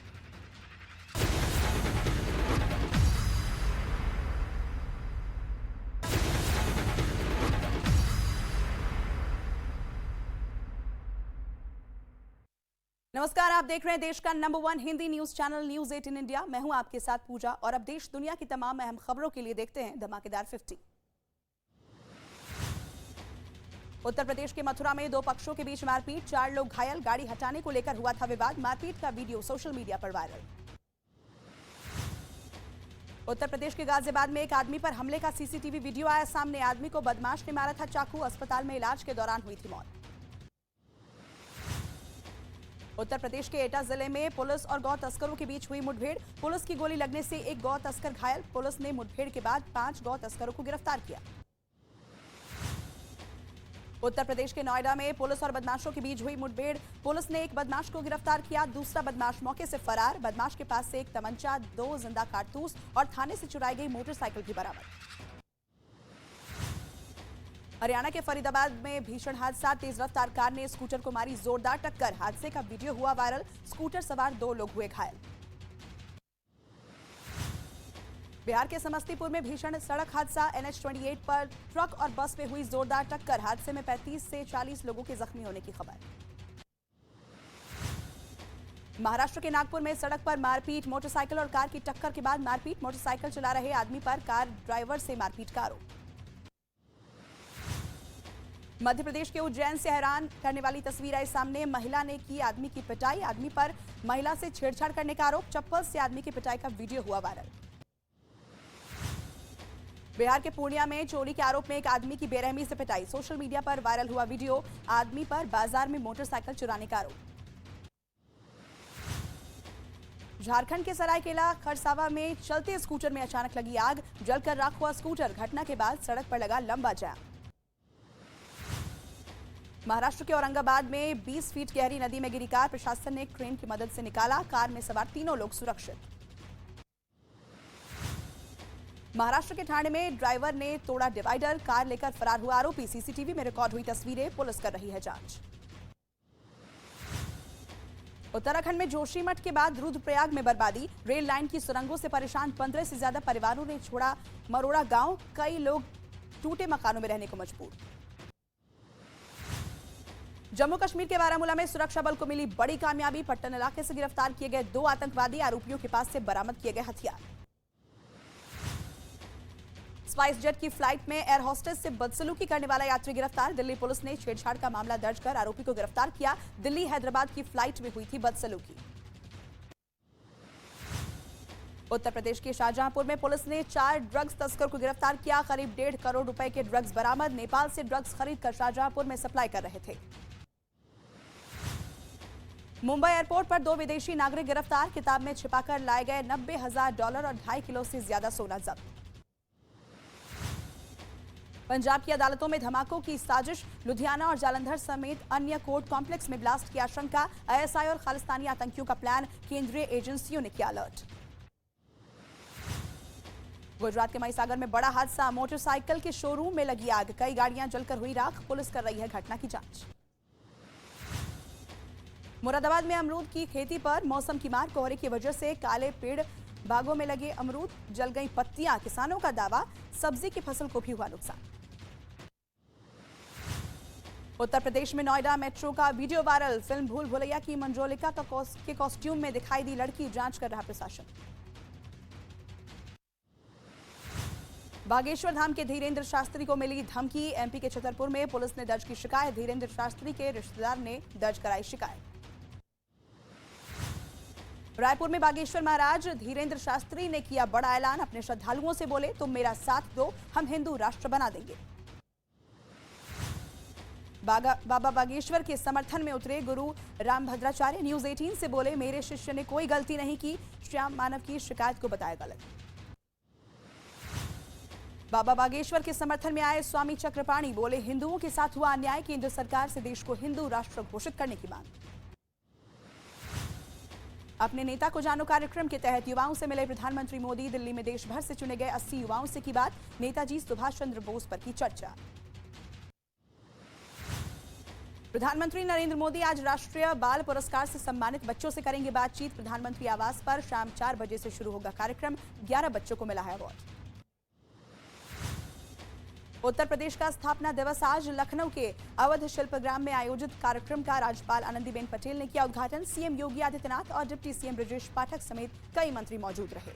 नमस्कार, आप देख रहे हैं देश का number 1 Hindi news channel news 18 India. मैं हूं आपके साथ पूजा और अब देश दुनिया की तमाम अहम खबरों के लिए देखते हैं धमाकेदार 50। उत्तर प्रदेश के मथुरा में 2 पक्षों के बीच मारपीट। 4 लोग घायल। गाड़ी हटाने को लेकर हुआ था विवाद। मारपीट का वीडियो सोशल मीडिया पर वायरल। उत्तर प्रदेश के गाजियाबाद में एक आदमी पर हमले का सीसीटीवी वीडियो आया सामने। आदमी को बदमाश ने मारा था चाकू। अस्पताल में इलाज के दौरान हुई थी मौत। उत्तर प्रदेश के एटा जिले में पुलिस और गौ तस्करों के बीच हुई मुठभेड़। पुलिस की गोली लगने से एक गौ तस्कर घायल। पुलिस ने मुठभेड़ के बाद 5 गौ तस्करों को गिरफ्तार किया। उत्तर प्रदेश के नोएडा में पुलिस और बदमाशों के बीच हुई मुठभेड़। पुलिस ने एक बदमाश को गिरफ्तार किया। दूसरा बदमाश मौके से फरार। बदमाश के पास से एक तमंचा, 2 जिंदा कारतूस और थाने से चुराई गई मोटरसाइकिल भी बरामद। हरियाणा के फरीदाबाद में भीषण हादसा। तेज रफ्तार कार ने स्कूटर को मारी जोरदार टक्कर। हादसे का वीडियो हुआ वायरल। स्कूटर सवार 2 लोग हुए घायल। बिहार के समस्तीपुर में भीषण सड़क हादसा। NH-28 पर ट्रक और बस में हुई जोरदार टक्कर। हादसे में 35 से 40 लोगों के जख्मी होने की खबर। महाराष्ट्र के नागपुर में सड़क पर मारपीट। मोटरसाइकिल और कार की टक्कर के बाद मारपीट। मोटरसाइकिल चला रहे आदमी पर कार ड्राइवर से मारपीट का आरोप। मध्य प्रदेश के उज्जैन से हैरान करने वाली तस्वीर आई सामने। महिला ने की आदमी की पिटाई। आदमी पर महिला से छेड़छाड़ करने का आरोप। चप्पल से आदमी की पिटाई का वीडियो हुआ वायरल। बिहार के पूर्णिया में चोरी के आरोप में एक आदमी की बेरहमी से पिटाई। सोशल मीडिया पर वायरल हुआ वीडियो। आदमी पर बाजार में मोटरसाइकिल चुराने का आरोप। झारखंड के सरायकेला खरसावा में चलते स्कूटर में अचानक लगी आग। जलकर राख हुआ स्कूटर। घटना के बाद सड़क पर लगा लंबा जाम। महाराष्ट्र के औरंगाबाद में 20 फीट गहरी नदी में गिरी कार। प्रशासन ने क्रेन की मदद से निकाला। कार में सवार 3 लोग सुरक्षित। महाराष्ट्र के ठाणे में ड्राइवर ने तोड़ा डिवाइडर। कार लेकर फरार हुआ आरोपी। सीसीटीवी में रिकॉर्ड हुई तस्वीरें। पुलिस कर रही है जांच। उत्तराखंड में जोशीमठ के बाद रुद्रप्रयाग में बर्बादी। रेल लाइन की सुरंगों से परेशान 15 से ज्यादा परिवारों ने छोड़ा मरोड़ा गांव। कई लोग टूटे मकानों में रहने को मजबूर। जम्मू कश्मीर के बारामूला में सुरक्षा बल को मिली बड़ी कामयाबी। पट्टन इलाके से गिरफ्तार किए गए 2 आतंकवादी। आरोपियों के पास से बरामद किए गए हथियार। स्पाइस जेट की फ्लाइट में एयर होस्टेस से बदसलूकी करने वाला यात्री गिरफ्तार। दिल्ली पुलिस ने छेड़छाड़ का मामला दर्ज कर आरोपी को गिरफ्तार किया। दिल्ली हैदराबाद की फ्लाइट में हुई थी बदसलूकी। उत्तर प्रदेश के शाहजहांपुर में पुलिस ने 4 ड्रग्स तस्कर को गिरफ्तार किया। करीब 1.5 करोड़ रुपए के ड्रग्स बरामद। नेपाल से ड्रग्स खरीदकर शाहजहांपुर में सप्लाई कर रहे थे। मुंबई एयरपोर्ट पर 2 विदेशी नागरिक गिरफ्तार। किताब में छिपाकर लाए गए $90,000 और 2.5 किलो से ज्यादा सोना जब्त। पंजाब की अदालतों में धमाकों की साजिश। लुधियाना और जालंधर समेत अन्य कोर्ट कॉम्प्लेक्स में ब्लास्ट की आशंका। ISI और खालिस्तानी आतंकियों का प्लान। केंद्रीय एजेंसियों ने किया अलर्ट। गुजरात के महिसागर में बड़ा हादसा। मोटरसाइकिल के शोरूम में लगी आग। कई गाड़ियां जलकर हुई राख। पुलिस कर रही है घटना की जांच। मुरादाबाद में अमरूद की खेती पर मौसम की मार। कोहरे की वजह से काले पेड़ बागों में लगे अमरूद, जल गई पत्तियां, किसानों का दावा, सब्जी की फसल को भी हुआ नुकसान। उत्तर प्रदेश में नोएडा मेट्रो का वीडियो वायरल, फिल्म भूल भुलैया की मंजोलिका के कॉस्ट्यूम में दिखाई दी लड़की, जांच कर रहा प्रशासन। बागेश्वर धाम के धीरेन्द्र शास्त्री को मिली धमकी, एमपी के छतरपुर में पुलिस ने दर्ज की शिकायत, धीरेन्द्र शास्त्री के रिश्तेदार ने दर्ज कराई शिकायत। रायपुर में बागेश्वर महाराज धीरेन्द्र शास्त्री ने किया बड़ा ऐलान, अपने श्रद्धालुओं से बोले तुम मेरा साथ दो, हम हिंदू राष्ट्र बना देंगे। बाबा बागेश्वर के समर्थन में उतरे गुरु रामभद्राचार्य, न्यूज 18 से बोले मेरे शिष्य ने कोई गलती नहीं की, श्याम मानव की शिकायत को बताया गलत। बाबा बागेश्वर के समर्थन में आए स्वामी चक्रपाणी, बोले हिंदुओं के साथ हुआ अन्याय, केंद्र सरकार से देश को हिंदू राष्ट्र घोषित करने की मांग। अपने नेता को जानो कार्यक्रम के तहत युवाओं से मिले प्रधानमंत्री मोदी, दिल्ली में देश भर से चुने गए 80 युवाओं से की बात, नेताजी सुभाष चंद्र बोस पर की चर्चा। प्रधानमंत्री नरेंद्र मोदी आज राष्ट्रीय बाल पुरस्कार से सम्मानित बच्चों से करेंगे बातचीत, प्रधानमंत्री आवास पर शाम 4 बजे से शुरू होगा कार्यक्रम, 11 बच्चों को मिला है अवार्ड। उत्तर प्रदेश का स्थापना दिवस आज, लखनऊ के अवध शिल्पग्राम में आयोजित कार्यक्रम का राज्यपाल आनंदीबेन पटेल ने किया उद्घाटन, सीएम योगी आदित्यनाथ और डिप्टी सीएम ब्रजेश पाठक समेत कई मंत्री मौजूद रहे।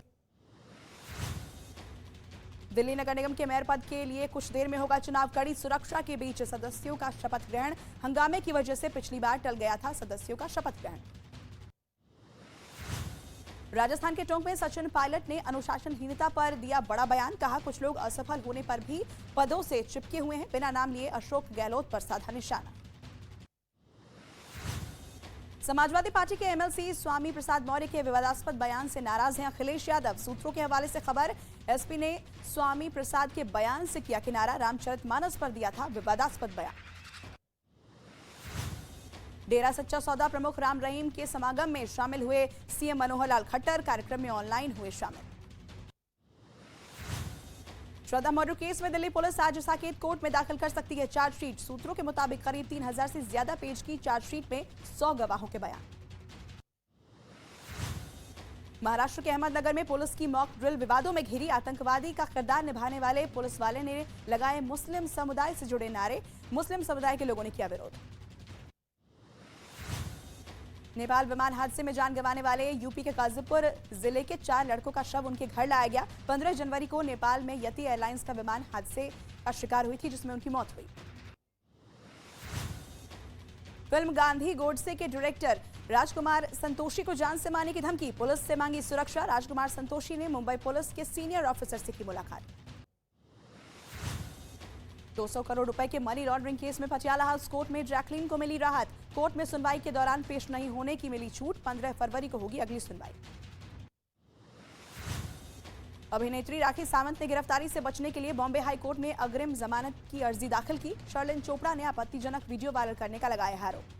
दिल्ली नगर निगम के मेयर पद के लिए कुछ देर में होगा चुनाव, कड़ी सुरक्षा के बीच सदस्यों का शपथ ग्रहण, हंगामे की वजह से पिछली बार टल गया था सदस्यों का शपथ ग्रहण। राजस्थान के टोंक में सचिन पायलट ने अनुशासनहीनता पर दिया बड़ा बयान, कहा कुछ लोग असफल होने पर भी पदों से चिपके हुए हैं, बिना नाम लिए अशोक गहलोत पर साधा निशाना। समाजवादी पार्टी के एमएलसी स्वामी प्रसाद मौर्य के विवादास्पद बयान से नाराज हैं अखिलेश यादव, सूत्रों के हवाले से खबर, एसपी ने स्वामी प्रसाद के बयान से किया किनारा, रामचरितमानस पर दिया था विवादास्पद बयान। डेरा सच्चा सौदा प्रमुख राम रहीम के समागम में शामिल हुए सीएम मनोहर लाल खट्टर, कार्यक्रम में ऑनलाइन हुए शामिल। श्रद्धा मर्डर केस में दिल्ली पुलिस आज साकेत कोर्ट में दाखिल कर सकती है चार्जशीट, सूत्रों के मुताबिक करीब 3000 से ज्यादा पेज की चार्जशीट में 100 गवाहों के बयान। महाराष्ट्र के अहमदनगर में पुलिस की मॉक ड्रिल विवादों में घिरी, आतंकवादी का किरदार निभाने वाले पुलिस वाले ने लगाए मुस्लिम समुदाय से जुड़े नारे, मुस्लिम समुदाय के लोगों ने किया विरोध। नेपाल विमान हादसे में जान गंवाने वाले यूपी के गाजीपुर जिले के 4 लड़कों का शव उनके घर लाया गया। 15 जनवरी को नेपाल में यति एयरलाइंस का विमान हादसे का शिकार हुई थी, जिसमें उनकी मौत हुई। फिल्म गांधी गोडसे के डायरेक्टर राजकुमार संतोषी को जान से मारने की धमकी, पुलिस से मांगी सुरक्षा, राजकुमार संतोषी ने मुंबई पुलिस के सीनियर ऑफिसर से की मुलाकात। 200 करोड़ रुपए के मनी लॉन्ड्रिंग केस में पटियाला हाउस कोर्ट में जैकलीन को मिली राहत, कोर्ट में सुनवाई के दौरान पेश नहीं होने की मिली छूट, 15 फरवरी को होगी अगली सुनवाई। अभिनेत्री राखी सावंत ने गिरफ्तारी से बचने के लिए बॉम्बे हाई कोर्ट में अग्रिम जमानत की अर्जी दाखिल की, शर्लिन चोपड़ा ने आपत्तिजनक वीडियो वायरल करने का लगाया आरोप।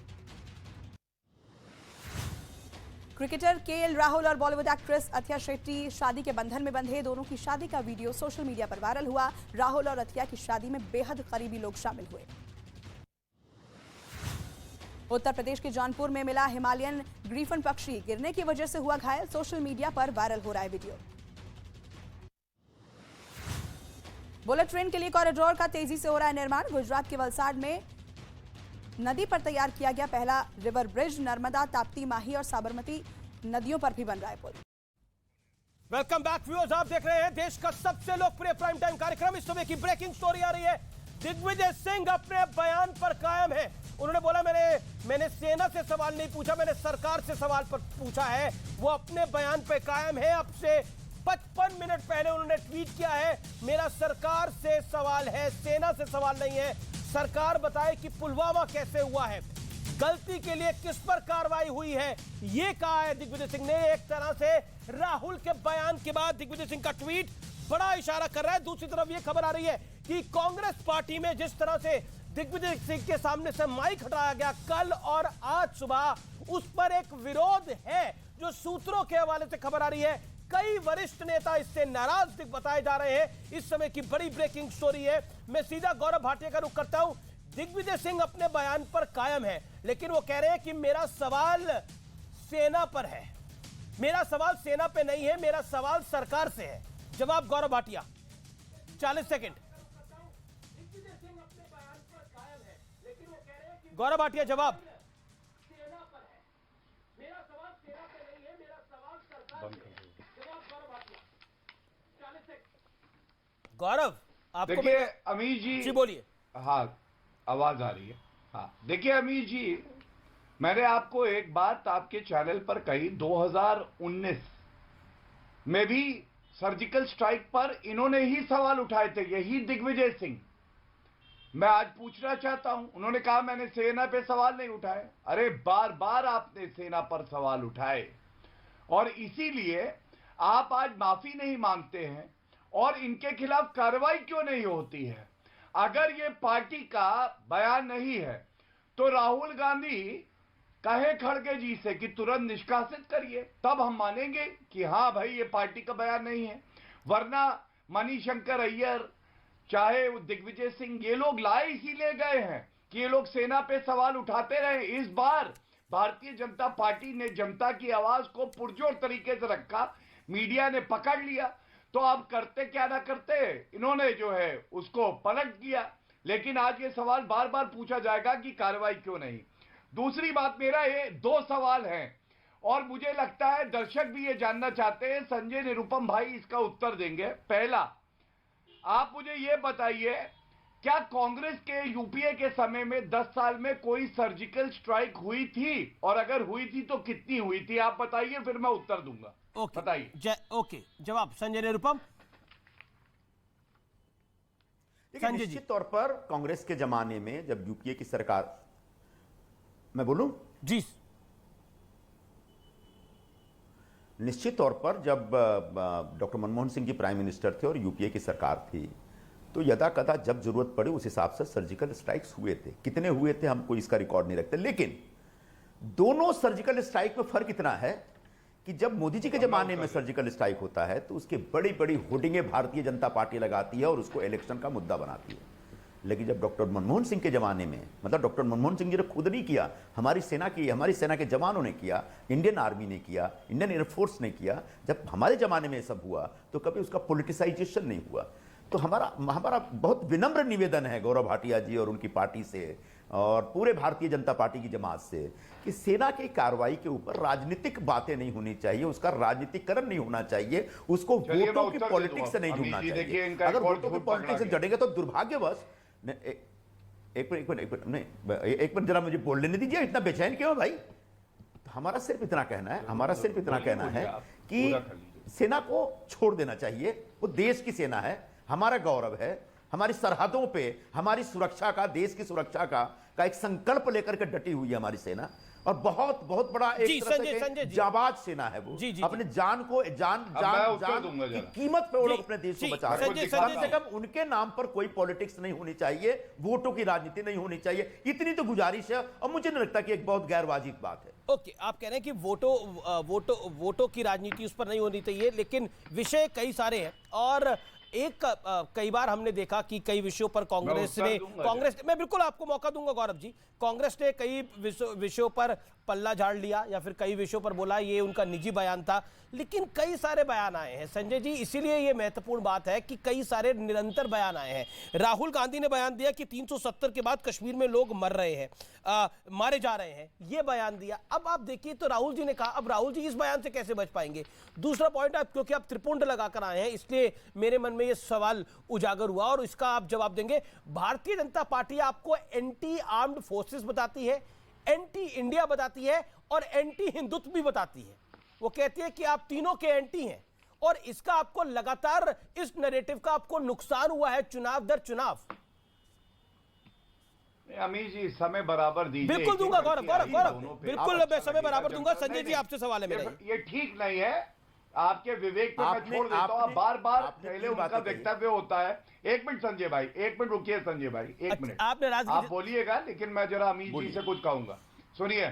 क्रिकेटर केएल राहुल और बॉलीवुड एक्ट्रेस अथिया शेट्टी शादी के बंधन में बंधे, दोनों की शादी का वीडियो सोशल मीडिया पर वायरल हुआ, राहुल और अथिया की शादी में बेहद करीबी लोग शामिल हुए। उत्तर प्रदेश के जौनपुर में मिला हिमालयन ग्रीफन पक्षी, गिरने की वजह से हुआ घायल, सोशल मीडिया पर वायरल हो रहा है वीडियो। बुलेट ट्रेन के लिए कॉरिडोर का तेजी से हो रहा है निर्माण, गुजरात के वलसाड में नदी पर तैयार किया गया पहला रिवर ब्रिज, नर्मदा, ताप्ती, माही और साबरमती नदियों पर भी बन रहा है पुल। वेलकम बैक व्यूअर्स, आप देख रहे हैं देश का सबसे लोकप्रिय प्राइम टाइम कार्यक्रम। इस समय की ब्रेकिंग स्टोरी आ रही है। दिग्विजय सिंह अपने बयान पर कायम है। उन्होंने बोला मैंने सेना से सवाल नहीं पूछा, मैंने सरकार से सवाल पर पूछा है। वो अपने बयान पे कायम है। अब से 55 मिनट पहले उन्होंने ट्वीट किया है, मेरा सरकार से सवाल है, सेना से सवाल नहीं है। सरकार बताए कि पुलवामा कैसे हुआ है, गलती के लिए किस पर कार्रवाई हुई है, ये कहा है दिग्विजय सिंह ने। एक तरह से राहुल के बयान के बाद दिग्विजय सिंह का ट्वीट बड़ा इशारा कर रहा है। दूसरी तरफ ये खबर आ रही है कि कांग्रेस पार्टी में जिस तरह से दिग्विजय सिंह के सामने से माइक हटाया गया कल और आज सुबह, उस पर एक विरोध है जो सूत्रों के हवाले से खबर आ रही है। कई वरिष्ठ नेता इससे नाराज बताए जा रहे हैं। इस समय की बड़ी ब्रेकिंग स्टोरी है। मैं सीधा गौरव भाटिया का रुख करता हूं। दिग्विजय सिंह अपने बयान पर कायम है, लेकिन वो कह रहे हैं कि मेरा सवाल सेना पर है। मेरा सवाल सेना पे नहीं है, मेरा सवाल सरकार से है। जवाब गौरव भाटिया, 40 सेकंड। गौरव भाटिया जवाब। गौरव आपको देखिए अमीर जी बोलिए। हाँ आवाज आ रही है। हाँ देखिए अमीर जी, मैंने आपको एक बात आपके चैनल पर कही, 2019 में भी सर्जिकल स्ट्राइक पर इन्होंने ही सवाल उठाए थे, यही दिग्विजय सिंह। मैं आज पूछना चाहता हूं, उन्होंने कहा मैंने सेना पे सवाल नहीं उठाए। अरे बार बार आपने सेना पर सवाल उठाए और इसीलिए आप आज माफी नहीं मांगते हैं और इनके खिलाफ कार्रवाई क्यों नहीं होती है। अगर ये पार्टी का बयान नहीं है तो राहुल गांधी कहे खड़गे जी से कि तुरंत निष्कासित करिए, तब हम मानेंगे कि हाँ भाई ये पार्टी का बयान नहीं है। वरना मणिशंकर अय्यर चाहे वो दिग्विजय सिंह, ये लोग लाए इसीलिए गए हैं कि ये लोग सेना पे सवाल उठाते रहे। इस बार भारतीय जनता पार्टी ने जनता की आवाज को पुरजोर तरीके से रखा, मीडिया ने पकड़ लिया, तो अब करते क्या ना करते, इन्होंने जो है उसको पलट दिया। लेकिन आज ये सवाल बार बार पूछा जाएगा कि कार्रवाई क्यों नहीं। दूसरी बात, मेरा ये 2 सवाल हैं और मुझे लगता है दर्शक भी ये जानना चाहते हैं, संजय निरुपम भाई इसका उत्तर देंगे। पहला, आप मुझे ये बताइए, क्या कांग्रेस के यूपीए के समय में 10 साल में कोई सर्जिकल स्ट्राइक हुई थी, और अगर हुई थी तो कितनी हुई थी, आप बताइए, फिर मैं उत्तर दूंगा। ओके बताइए। ओके जवाब संजय निरुपम। निश्चित तौर पर कांग्रेस के जमाने में जब यूपीए की सरकार, मैं बोलूं जी, निश्चित तौर पर जब doctor Manmohan Singh ji prime minister थे और यूपीए की सरकार थी, तो यदा कदा जब जरूरत पड़ी उस हिसाब से सर्जिकल स्ट्राइक्स हुए थे। कितने हुए थे हम कोई इसका रिकॉर्ड नहीं रखते, लेकिन दोनों सर्जिकल स्ट्राइक में फर्क इतना है कि जब मोदी जी के जमाने में सर्जिकल स्ट्राइक होता है तो उसकी बड़ी बड़ी होर्डिंगें भारतीय जनता पार्टी लगाती है और उसको इलेक्शन का मुद्दा बनाती है। लेकिन जब डॉक्टर मनमोहन सिंह के जमाने में, मतलब डॉक्टर मनमोहन सिंह जी ने खुद नहीं किया, हमारी सेना की, हमारी सेना के जवानों ने किया, इंडियन आर्मी ने किया, इंडियन एयरफोर्स ने किया। जब हमारे जमाने में सब हुआ तो कभी उसका पॉलिटिसाइजेशन नहीं हुआ। तो हमारा बहुत विनम्र निवेदन है गौरव भाटिया जी और उनकी पार्टी से और पूरे भारतीय जनता पार्टी की जमात से कि सेना की कार्रवाई के ऊपर राजनीतिक बातें नहीं होनी चाहिए, उसका राजनीतिकरण नहीं होना चाहिए, उसको वोटों की पॉलिटिक्स से नहीं जुड़ना चाहिए। अगर वोटों की पॉलिटिक्स से जड़ेंगे तो दुर्भाग्यवश, एक मिनट जरा मुझे बोल लेने दीजिए, इतना बेचैन क्यों है भाई। हमारा सिर्फ इतना कहना है कि सेना को छोड़ देना चाहिए। वो देश की सेना है, हमारा गौरव है, हमारी सरहदों पे हमारी सुरक्षा का, देश की सुरक्षा का एक संकल्प लेकर के डटी हुई है हमारी सेना, और बहुत बहुत बड़ा एक तरह से जाबाज सेना है वो। अपने जान को जान की कीमत पे वो लोग अपने देश को बचा रहे हैं। कम से कम उनके नाम पर कोई पॉलिटिक्स नहीं होनी चाहिए, वोटों की राजनीति नहीं होनी चाहिए, इतनी तो गुजारिश है। और मुझे नहीं लगता कि एक बहुत गैर वाजिब बात है। ओके, आप कह रहे हैं कि वोटों की राजनीति उस पर नहीं होनी चाहिए, लेकिन विषय कई सारे हैं और कई बार हमने देखा कि कई विषयों पर कांग्रेस मैं बिल्कुल आपको मौका दूंगा गौरव जी, कांग्रेस ने कई विषयों पर पल्ला झाड़ लिया या फिर कई विषयों पर बोला ये उनका निजी बयान था, लेकिन कई सारे बयान आए हैं संजय जी। इसीलिए ये महत्वपूर्ण बात है कि कई सारे निरंतर बयान आए हैं। राहुल गांधी ने बयान दिया कि 370 के बाद कश्मीर में लोग मर रहे हैं, मारे जा रहे हैं, ये बयान दिया। अब आप देखिए तो राहुल जी ने कहा, अब राहुल जी इस बयान से कैसे बच पाएंगे। दूसरा पॉइंट, आप क्योंकि आप त्रिपुंड लगाकर आए हैं इसलिए मेरे मन में ये सवाल उजागर हुआ और इसका आप जवाब देंगे। भारतीय जनता पार्टी आपको एंटी आर्म्ड फोर्सेस बताती है, एंटी इंडिया बताती है और एंटी हिंदुत्व भी बताती है। वो कहती है कि आप तीनों के एंटी हैं और इसका आपको लगातार, इस नैरेटिव का आपको नुकसान हुआ है चुनाव दर चुनाव। अमीर जी समय बराबर दीजिए। बिल्कुल दूंगा गौरव, बिल्कुल मैं समय बराबर दूंगा। संजय जी आपसे सवाल है मेरा, ये ठीक नहीं है, आपके विवेक पे मैं छोड़ देता हूं। बार बार पहले उनका वक्तव्य होता है। एक मिनट संजय भाई, एक मिनट रुकिए संजय भाई, एक मिनट आप बोलिएगा, लेकिन मैं जरा अमीर जी से कुछ कहूंगा। सुनिए,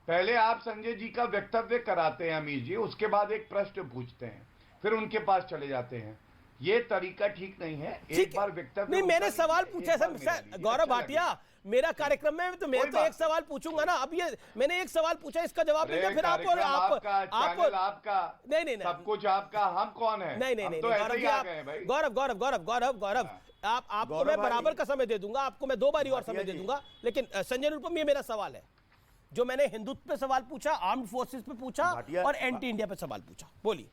पहले आप संजय जी का वक्तव्य कराते हैं अमीर जी, उसके बाद एक प्रश्न पूछते हैं, फिर उनके पास चले जाते हैं। ये तरीका ठीक नहीं है। एक बार व्यक्तित्व नहीं, मैंने सवाल पूछा सर गौरव भाटिया, मेरा कार्यक्रम में तो मैं तो एक सवाल पूछूंगा ना। अब ये मैंने एक सवाल पूछा, इसका जवाब दीजिए, फिर आप और आपका नहीं सब कुछ आपका, हम कौन है? नहीं तो ऐसे ही आ गए भाई। गौरव आपको मैं बराबर का समय दे दूंगा, आपको मैं 2 बारी और समय दे दूंगा, लेकिन संजय निरुपम ये मेरा सवाल है, जो मैंने हिंदुत्व पे सवाल पूछा, आर्म्ड फोर्सेस पे पूछा और एंटी इंडिया पे सवाल पूछा। बोलिए।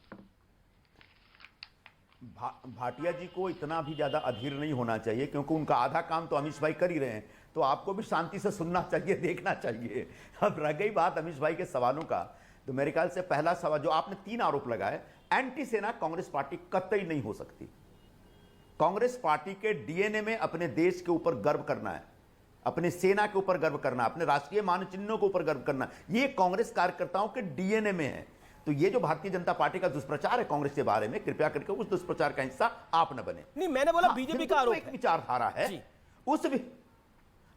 भाटिया जी को इतना भी ज्यादा अधीर नहीं होना चाहिए, क्योंकि उनका आधा काम तो अमीश भाई कर ही रहे हैं, तो आपको भी शांति से सुनना चाहिए, देखना चाहिए। अब रह गई बात अमीश भाई के सवालों का, तो मेरे ख्याल से पहला सवाल जो आपने 3 आरोप लगाए, एंटी सेना कांग्रेस पार्टी कतई नहीं हो सकती। कांग्रेस पार्टी के डीएनए में अपने देश के ऊपर गर्व करना है, अपने सेना के ऊपर गर्व करना, अपने राष्ट्रीय मानचिन्हों के ऊपर गर्व करना, ये कांग्रेस कार्यकर्ताओं के डीएनए में है। तो ये जो भारतीय जनता पार्टी का दुष्प्रचार है कांग्रेस के बारे में, कृपया करके उस दुष्प्रचार का हिस्सा आप न बने। नहीं, मैंने बोला बीजेपी का आरोप एक विचारधारा है, उस भी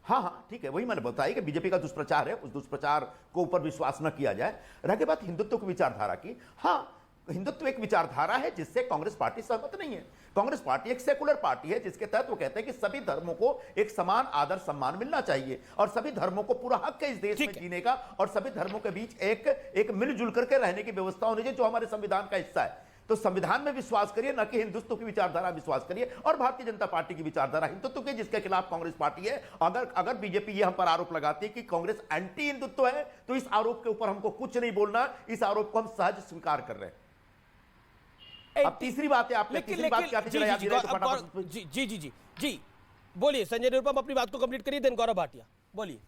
हाँ ठीक है, वही मैंने बताया कि बीजेपी का दुष्प्रचार है, उस दुष्प्रचार को ऊपर विश्वास न किया जाए। रह बात हिंदुत्व की विचारधारा की, हाँ हिंदुत्व एक विचारधारा है जिससे कांग्रेस पार्टी सहमत नहीं है। कांग्रेस पार्टी एक सेकुलर पार्टी है, जिसके तहत वो कहते हैं कि सभी धर्मों को एक समान आदर सम्मान मिलना चाहिए और सभी धर्मों को पूरा हक है इस देश में जीने का, और सभी धर्मों के बीच एक मिलजुल करके रहने की व्यवस्था होनी चाहिए, जो हमारे संविधान का हिस्सा है। तो संविधान में विश्वास करिए, न कि हिंदुत्व की विचारधारा विश्वास करिए। और भारतीय जनता पार्टी की विचारधारा हिंदुत्व की, जिसके खिलाफ कांग्रेस पार्टी है। अगर बीजेपी ये हम पर आरोप लगाती है कि कांग्रेस एंटी हिंदुत्व है, तो इस आरोप के ऊपर हमको कुछ नहीं बोलना, इस आरोप को हम सहज स्वीकार कर रहे हैं। अब तीसरी बात है, आपने तीसरी बात क्या थी? जी बोलिए संजय निरुपम, अपनी बात को कंप्लीट करिए, देन गौरव भाटिया बोलिए।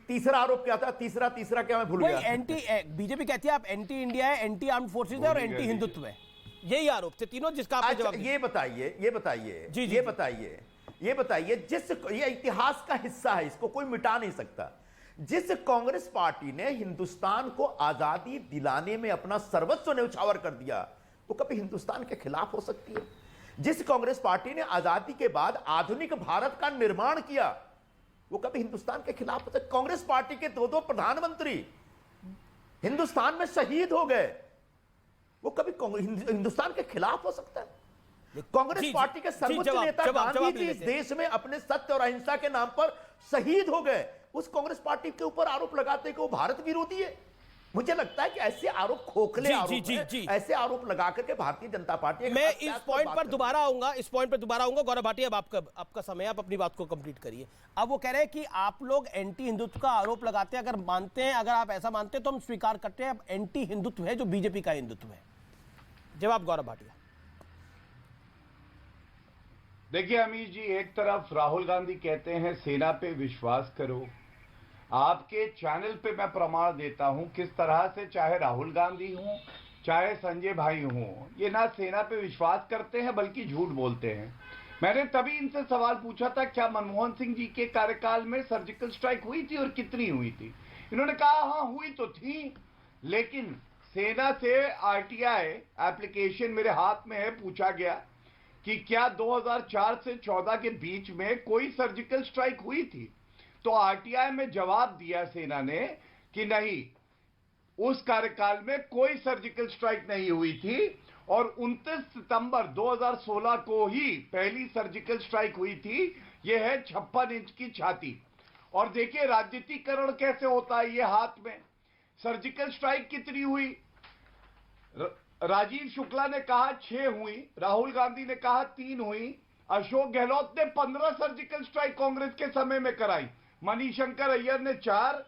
तीसरा आरोप क्या था? तीसरा क्या मैं भूल गया। एंटी बीजेपी कहती है आप एंटी इंडिया है, एंटी आर्म्ड फोर्सेज है और एंटी हिंदुत्व है, यही आरोप थे तीनों, जिसका आपने जवाब दिया। ये बताइए जिस ये इतिहास का हिस्सा है, इसको कोई मिटा नहीं सकता। जिस कांग्रेस पार्टी ने हिंदुस्तान को आजादी दिलाने में अपना सर्वस्व न्यौछावर कर दिया, वो कभी हिंदुस्तान के खिलाफ हो सकती है? जिस कांग्रेस पार्टी ने आजादी के बाद आधुनिक भारत का निर्माण किया, वो कभी हिंदुस्तान के खिलाफ हो सकती? कांग्रेस पार्टी के 2 प्रधानमंत्री हिंदुस्तान में शहीद हो गए, वो कभी हिंदुस्तान के खिलाफ हो सकता है? कांग्रेस पार्टी के सर्वोच्च नेता गांधी जी इस देश में अपने सत्य और अहिंसा के नाम पर शहीद हो गए, उस कांग्रेस पार्टी के ऊपर आरोप लगाते हैं कि वो भारत विरोधी है। मुझे लगता है कि ऐसे आरोप खोखले आरोप हैं, ऐसे आरोप लगा करके भारतीय जनता पार्टी मैं इस पॉइंट पर दोबारा आऊंगा गौरव भाटिया, अब आपका समय, आप अपनी बात को कंप्लीट करिए। अब वो कह रहे हैं कि आप लोग एंटी हिंदुत्व का आरोप लगाते हैं, अगर आप ऐसा मानते हैं तो हम स्वीकार करते हैं, अब एंटी हिंदुत्व है जो बीजेपी का हिंदुत्व है। जवाब गौरव भाटिया। देखिए अमीश जी, एक तरफ राहुल गांधी कहते हैं सेना पे विश्वास करो, आपके चैनल पे मैं प्रमाण देता हूं किस तरह से चाहे राहुल गांधी हूं चाहे संजय भाई हूं, ये ना सेना पे विश्वास करते हैं बल्कि झूठ बोलते हैं। मैंने तभी इनसे सवाल पूछा था क्या मनमोहन सिंह जी के कार्यकाल में सर्जिकल स्ट्राइक हुई थी और कितनी हुई थी? इन्होंने कहा हाँ हुई तो थी, लेकिन सेना से आरटीआई एप्लीकेशन मेरे हाथ में है, पूछा गया कि क्या 2004 से 14 के बीच में कोई सर्जिकल स्ट्राइक हुई थी? तो आरटीआई में जवाब दिया सेना ने कि नहीं, उस कार्यकाल में कोई सर्जिकल स्ट्राइक नहीं हुई थी, और 29 सितंबर 2016 को ही पहली सर्जिकल स्ट्राइक हुई थी। यह है 56 इंच की छाती। और देखिए राजनीतिकरण कैसे होता है, ये हाथ में सर्जिकल स्ट्राइक कितनी हुई? राजीव शुक्ला ने कहा 6 हुई, राहुल गांधी ने कहा 3 हुई, अशोक गहलोत ने 15 सर्जिकल स्ट्राइक कांग्रेस के समय में कराई, मणिशंकर अय्यर ने 4,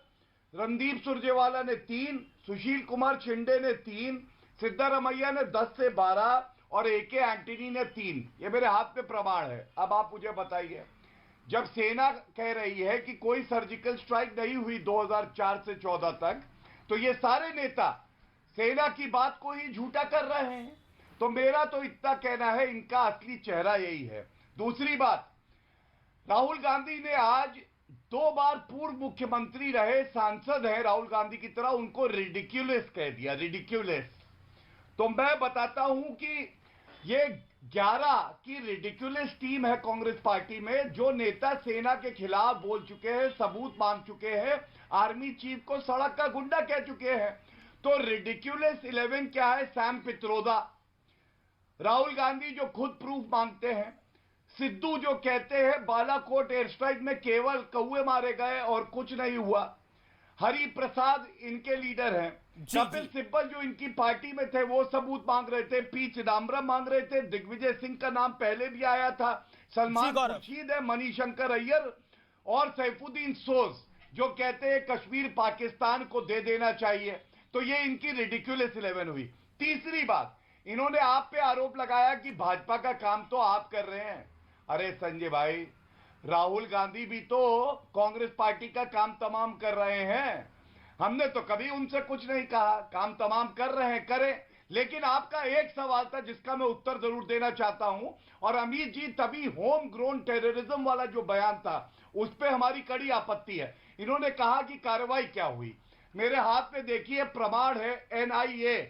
रणदीप सुरजेवाला ने 3, सुशील कुमार शिंदे ने 3, सिद्धारमैया ने 10 से 12 और एके एंटनी ने 3। ये मेरे हाथ में प्रमाण है। अब आप मुझे बताइए, जब सेना कह रही है कि कोई सर्जिकल स्ट्राइक नहीं हुई 2004 से 14 तक, तो ये सारे नेता सेना की बात को ही झूठा कर रहे हैं। तो मेरा तो इतना कहना है इनका असली चेहरा यही है। दूसरी बात, राहुल गांधी ने आज 2 बार पूर्व मुख्यमंत्री रहे सांसद हैं राहुल गांधी की तरह, उनको रिडिक्यूलस कह दिया, रिडिक्यूलस। तो मैं बताता हूं कि ये 11 की रिडिक्यूलस टीम है कांग्रेस पार्टी में, जो नेता सेना के खिलाफ बोल चुके हैं, सबूत मांग चुके हैं, आर्मी चीफ को सड़क का गुंडा कह चुके हैं। तो रिडिक्यूलस 11 क्या है? सैम पित्रोदा, राहुल गांधी जो खुद प्रूफ मांगते हैं, सिद्धू जो कहते हैं बालाकोट एयर स्ट्राइक में केवल कौवे मारे गए और कुछ नहीं हुआ, हरि प्रसाद इनके लीडर हैं, कपिल सिब्बल जो इनकी पार्टी में थे वो सबूत मांग रहे थे, पी चिदम्बरम मांग रहे थे, दिग्विजय सिंह का नाम पहले भी आया था, सलमान खुर्शीद है, मणिशंकर अय्यर और सैफुद्दीन सोज जो कहते हैं कश्मीर पाकिस्तान को दे देना चाहिए। तो ये इनकी रिडिक्युलस 11 हुई। तीसरी बात, इन्होंने आप पे आरोप लगाया कि भाजपा का काम तो आप कर रहे हैं। अरे संजय भाई, राहुल गांधी भी तो कांग्रेस पार्टी का काम तमाम कर रहे हैं, हमने तो कभी उनसे कुछ नहीं कहा, काम तमाम कर रहे हैं, करें। लेकिन आपका एक सवाल था जिसका मैं उत्तर जरूर देना चाहता हूं, और अमित जी तभी होम ग्रोन टेररिज्म वाला जो बयान था उस पर हमारी कड़ी आपत्ति है। इन्होंने कहा कि कार्रवाई क्या हुई, मेरे हाथ में देखिए प्रमाण है, एनआईए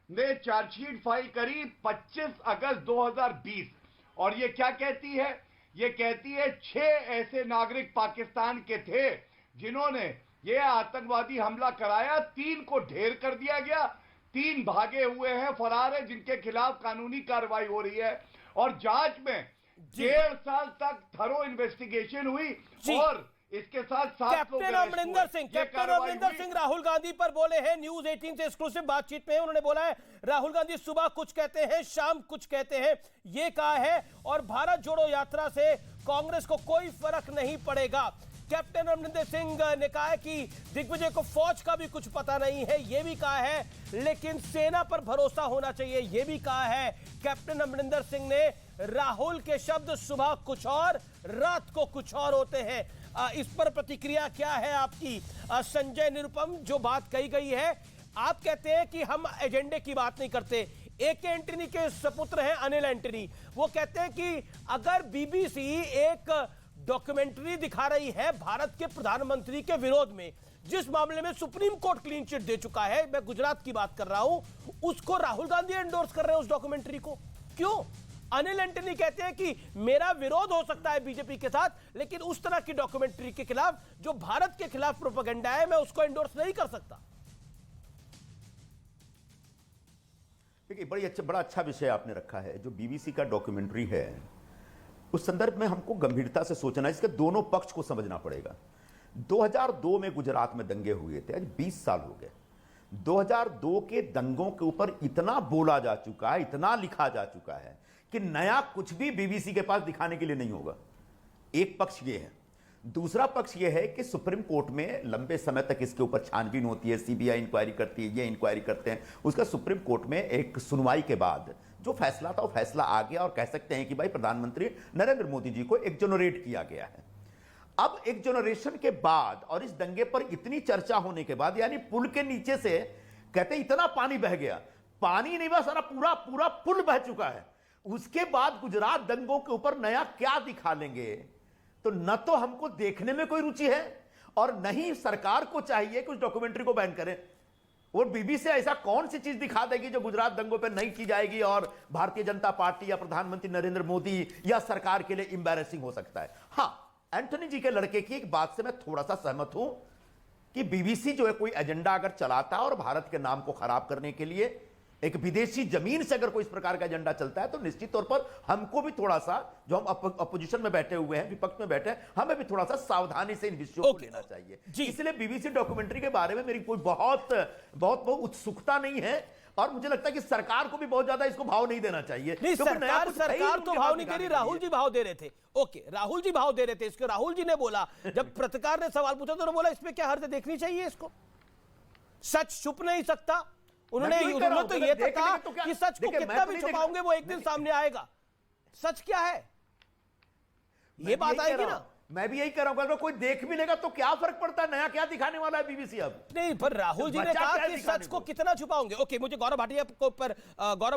ने चार्जशीट फाइल करी 25 अगस्त 2020 और ये क्या कहती है, ये कहती है 6 ऐसे नागरिक पाकिस्तान के थे जिन्होंने ये आतंकवादी हमला कराया, 3 को ढेर कर दिया गया, 3 भागे हुए हैं, फरार है, जिनके खिलाफ कानूनी कार्रवाई हो रही है और जांच में 1.5 साल तक थरो इन्वेस्टिगेशन हुई और इसके साथ कैप्टन अमरिंदर सिंह राहुल गांधी पर बोले हैं, न्यूज 18 से एक्सक्लूसिव बातचीत में उन्होंने बोला है राहुल गांधी सुबह कुछ कहते हैं शाम कुछ कहते हैं, ये कहा है, और भारत जोड़ो यात्रा से कांग्रेस को कोई फर्क नहीं पड़ेगा। कैप्टन अमरिंदर सिंह ने कहा है कि दिग्विजय को फौज का भी कुछ पता नहीं है, यह भी कहा है, लेकिन सेना पर भरोसा होना चाहिए, यह भी कहा है कैप्टन अमरिंदर सिंह ने। राहुल के शब्द सुबह कुछ और रात को कुछ और होते हैं। इस पर प्रतिक्रिया क्या है आपकी संजय निरुपम? जो बात कही गई है, आप कहते हैं कि हम एजेंडे की बात नहीं करते। ए.के. एंटनी के सपुत्र हैं अनिल एंटनी, वो कहते हैं कि अगर बीबीसी एक डॉक्यूमेंट्री दिखा रही है भारत के प्रधानमंत्री के विरोध में, जिस मामले में सुप्रीम कोर्ट क्लीन चिट दे चुका है, मैं गुजरात की बात कर रहा हूं, उसको राहुल गांधी एंडोर्स कर रहे हैं उस डॉक्यूमेंट्री को, क्यों? अनिल एंटनी कहते हैं कि मेरा विरोध हो सकता है बीजेपी के साथ, लेकिन उस तरह की डॉक्यूमेंट्री के खिलाफ जो भारत के खिलाफ प्रोपेगेंडा है, मैं उसको एंडोर्स नहीं कर सकता। देखिए, बड़ा अच्छा विषय आपने रखा है। जो बीबीसी का डॉक्यूमेंट्री है उस संदर्भ में हमको गंभीरता से सोचना है, इसके दोनों पक्ष को समझना पड़ेगा। 2002 में गुजरात में दंगे हुए थे, आज 20 साल हो गए। 2002 के दंगों के ऊपर इतना बोला जा चुका है, इतना लिखा जा चुका है कि नया कुछ भी बीबीसी के पास दिखाने के लिए नहीं होगा। एक पक्ष ये है। दूसरा पक्ष ये है कि सुप्रीम कोर्ट में लंबे समय तक इसके ऊपर छानबीन होती है, सीबीआई इंक्वायरी करती है, ये इंक्वायरी करते हैं, उसका सुप्रीम कोर्ट में एक सुनवाई के बाद जो फैसला था वो फैसला आ गया और कह सकते हैं कि भाई प्रधानमंत्री नरेंद्र मोदी जी को एक्सोनरेट किया गया है। अब एक्सोनरेशन के बाद और इस दंगे पर इतनी चर्चा होने के बाद, यानी पुल के नीचे से कहते इतना पानी बह गया, पानी नहीं बस सारा पूरा पुल बह चुका है, उसके बाद गुजरात दंगों के ऊपर नया क्या दिखा लेंगे? तो न तो हमको देखने में कोई रुचि है और न ही सरकार को चाहिए कि उस डॉक्यूमेंट्री को बैन करें। और बीबीसी ऐसा कौन सी चीज दिखा देगी जो गुजरात दंगों पर नहीं की जाएगी और भारतीय जनता पार्टी या प्रधानमंत्री नरेंद्र मोदी या सरकार के लिए एम्बैरेसिंग हो सकता है। हां, एंटनी जी के लड़के की एक बात से मैं थोड़ा सा सहमत हूं कि बीबीसी जो है कोई एजेंडा अगर चलाता है और भारत के नाम को खराब करने के लिए एक विदेशी जमीन से अगर कोई इस प्रकार का एजेंडा चलता है, तो निश्चित तौर पर हमको भी थोड़ा सा, जो हम अपोजिशन में बैठे हुए हैं, विपक्ष में बैठे हैं, हमें भी थोड़ा सा सावधानी से इन विषयों को लेना चाहिए। इसलिए बीबीसी डॉक्यूमेंट्री के बारे में मेरी कोई बहुत उत्सुकता नहीं है और मुझे लगता है कि सरकार को भी बहुत ज्यादा इसको भाव नहीं देना चाहिए। नहीं, सरकार तो भाव नहीं दे रही, राहुल जी भाव दे रहे थे। ओके, राहुल जी भाव दे रहे थे। इसको राहुल जी ने बोला, जब पत्रकार ने सवाल पूछा तो उन्होंने बोला इसमें क्या हर्ज देखनी चाहिए, इसको सच छुप नहीं सकता। उन्होंने तो ये कहा कि सच को कितना भी छुपाओगे वो एक दिन सामने आएगा। सच क्या है ये बात आएगी ना। मैं भी यही कह रहा हूं, अगर कोई देख भी लेगा तो क्या फर्क पड़ता है, नया क्या दिखाने वाला है बीबीसी अब? नहीं, पर राहुल जी ने कहा कि सच को कितना छुपाओगे। ओके, मुझे गौरव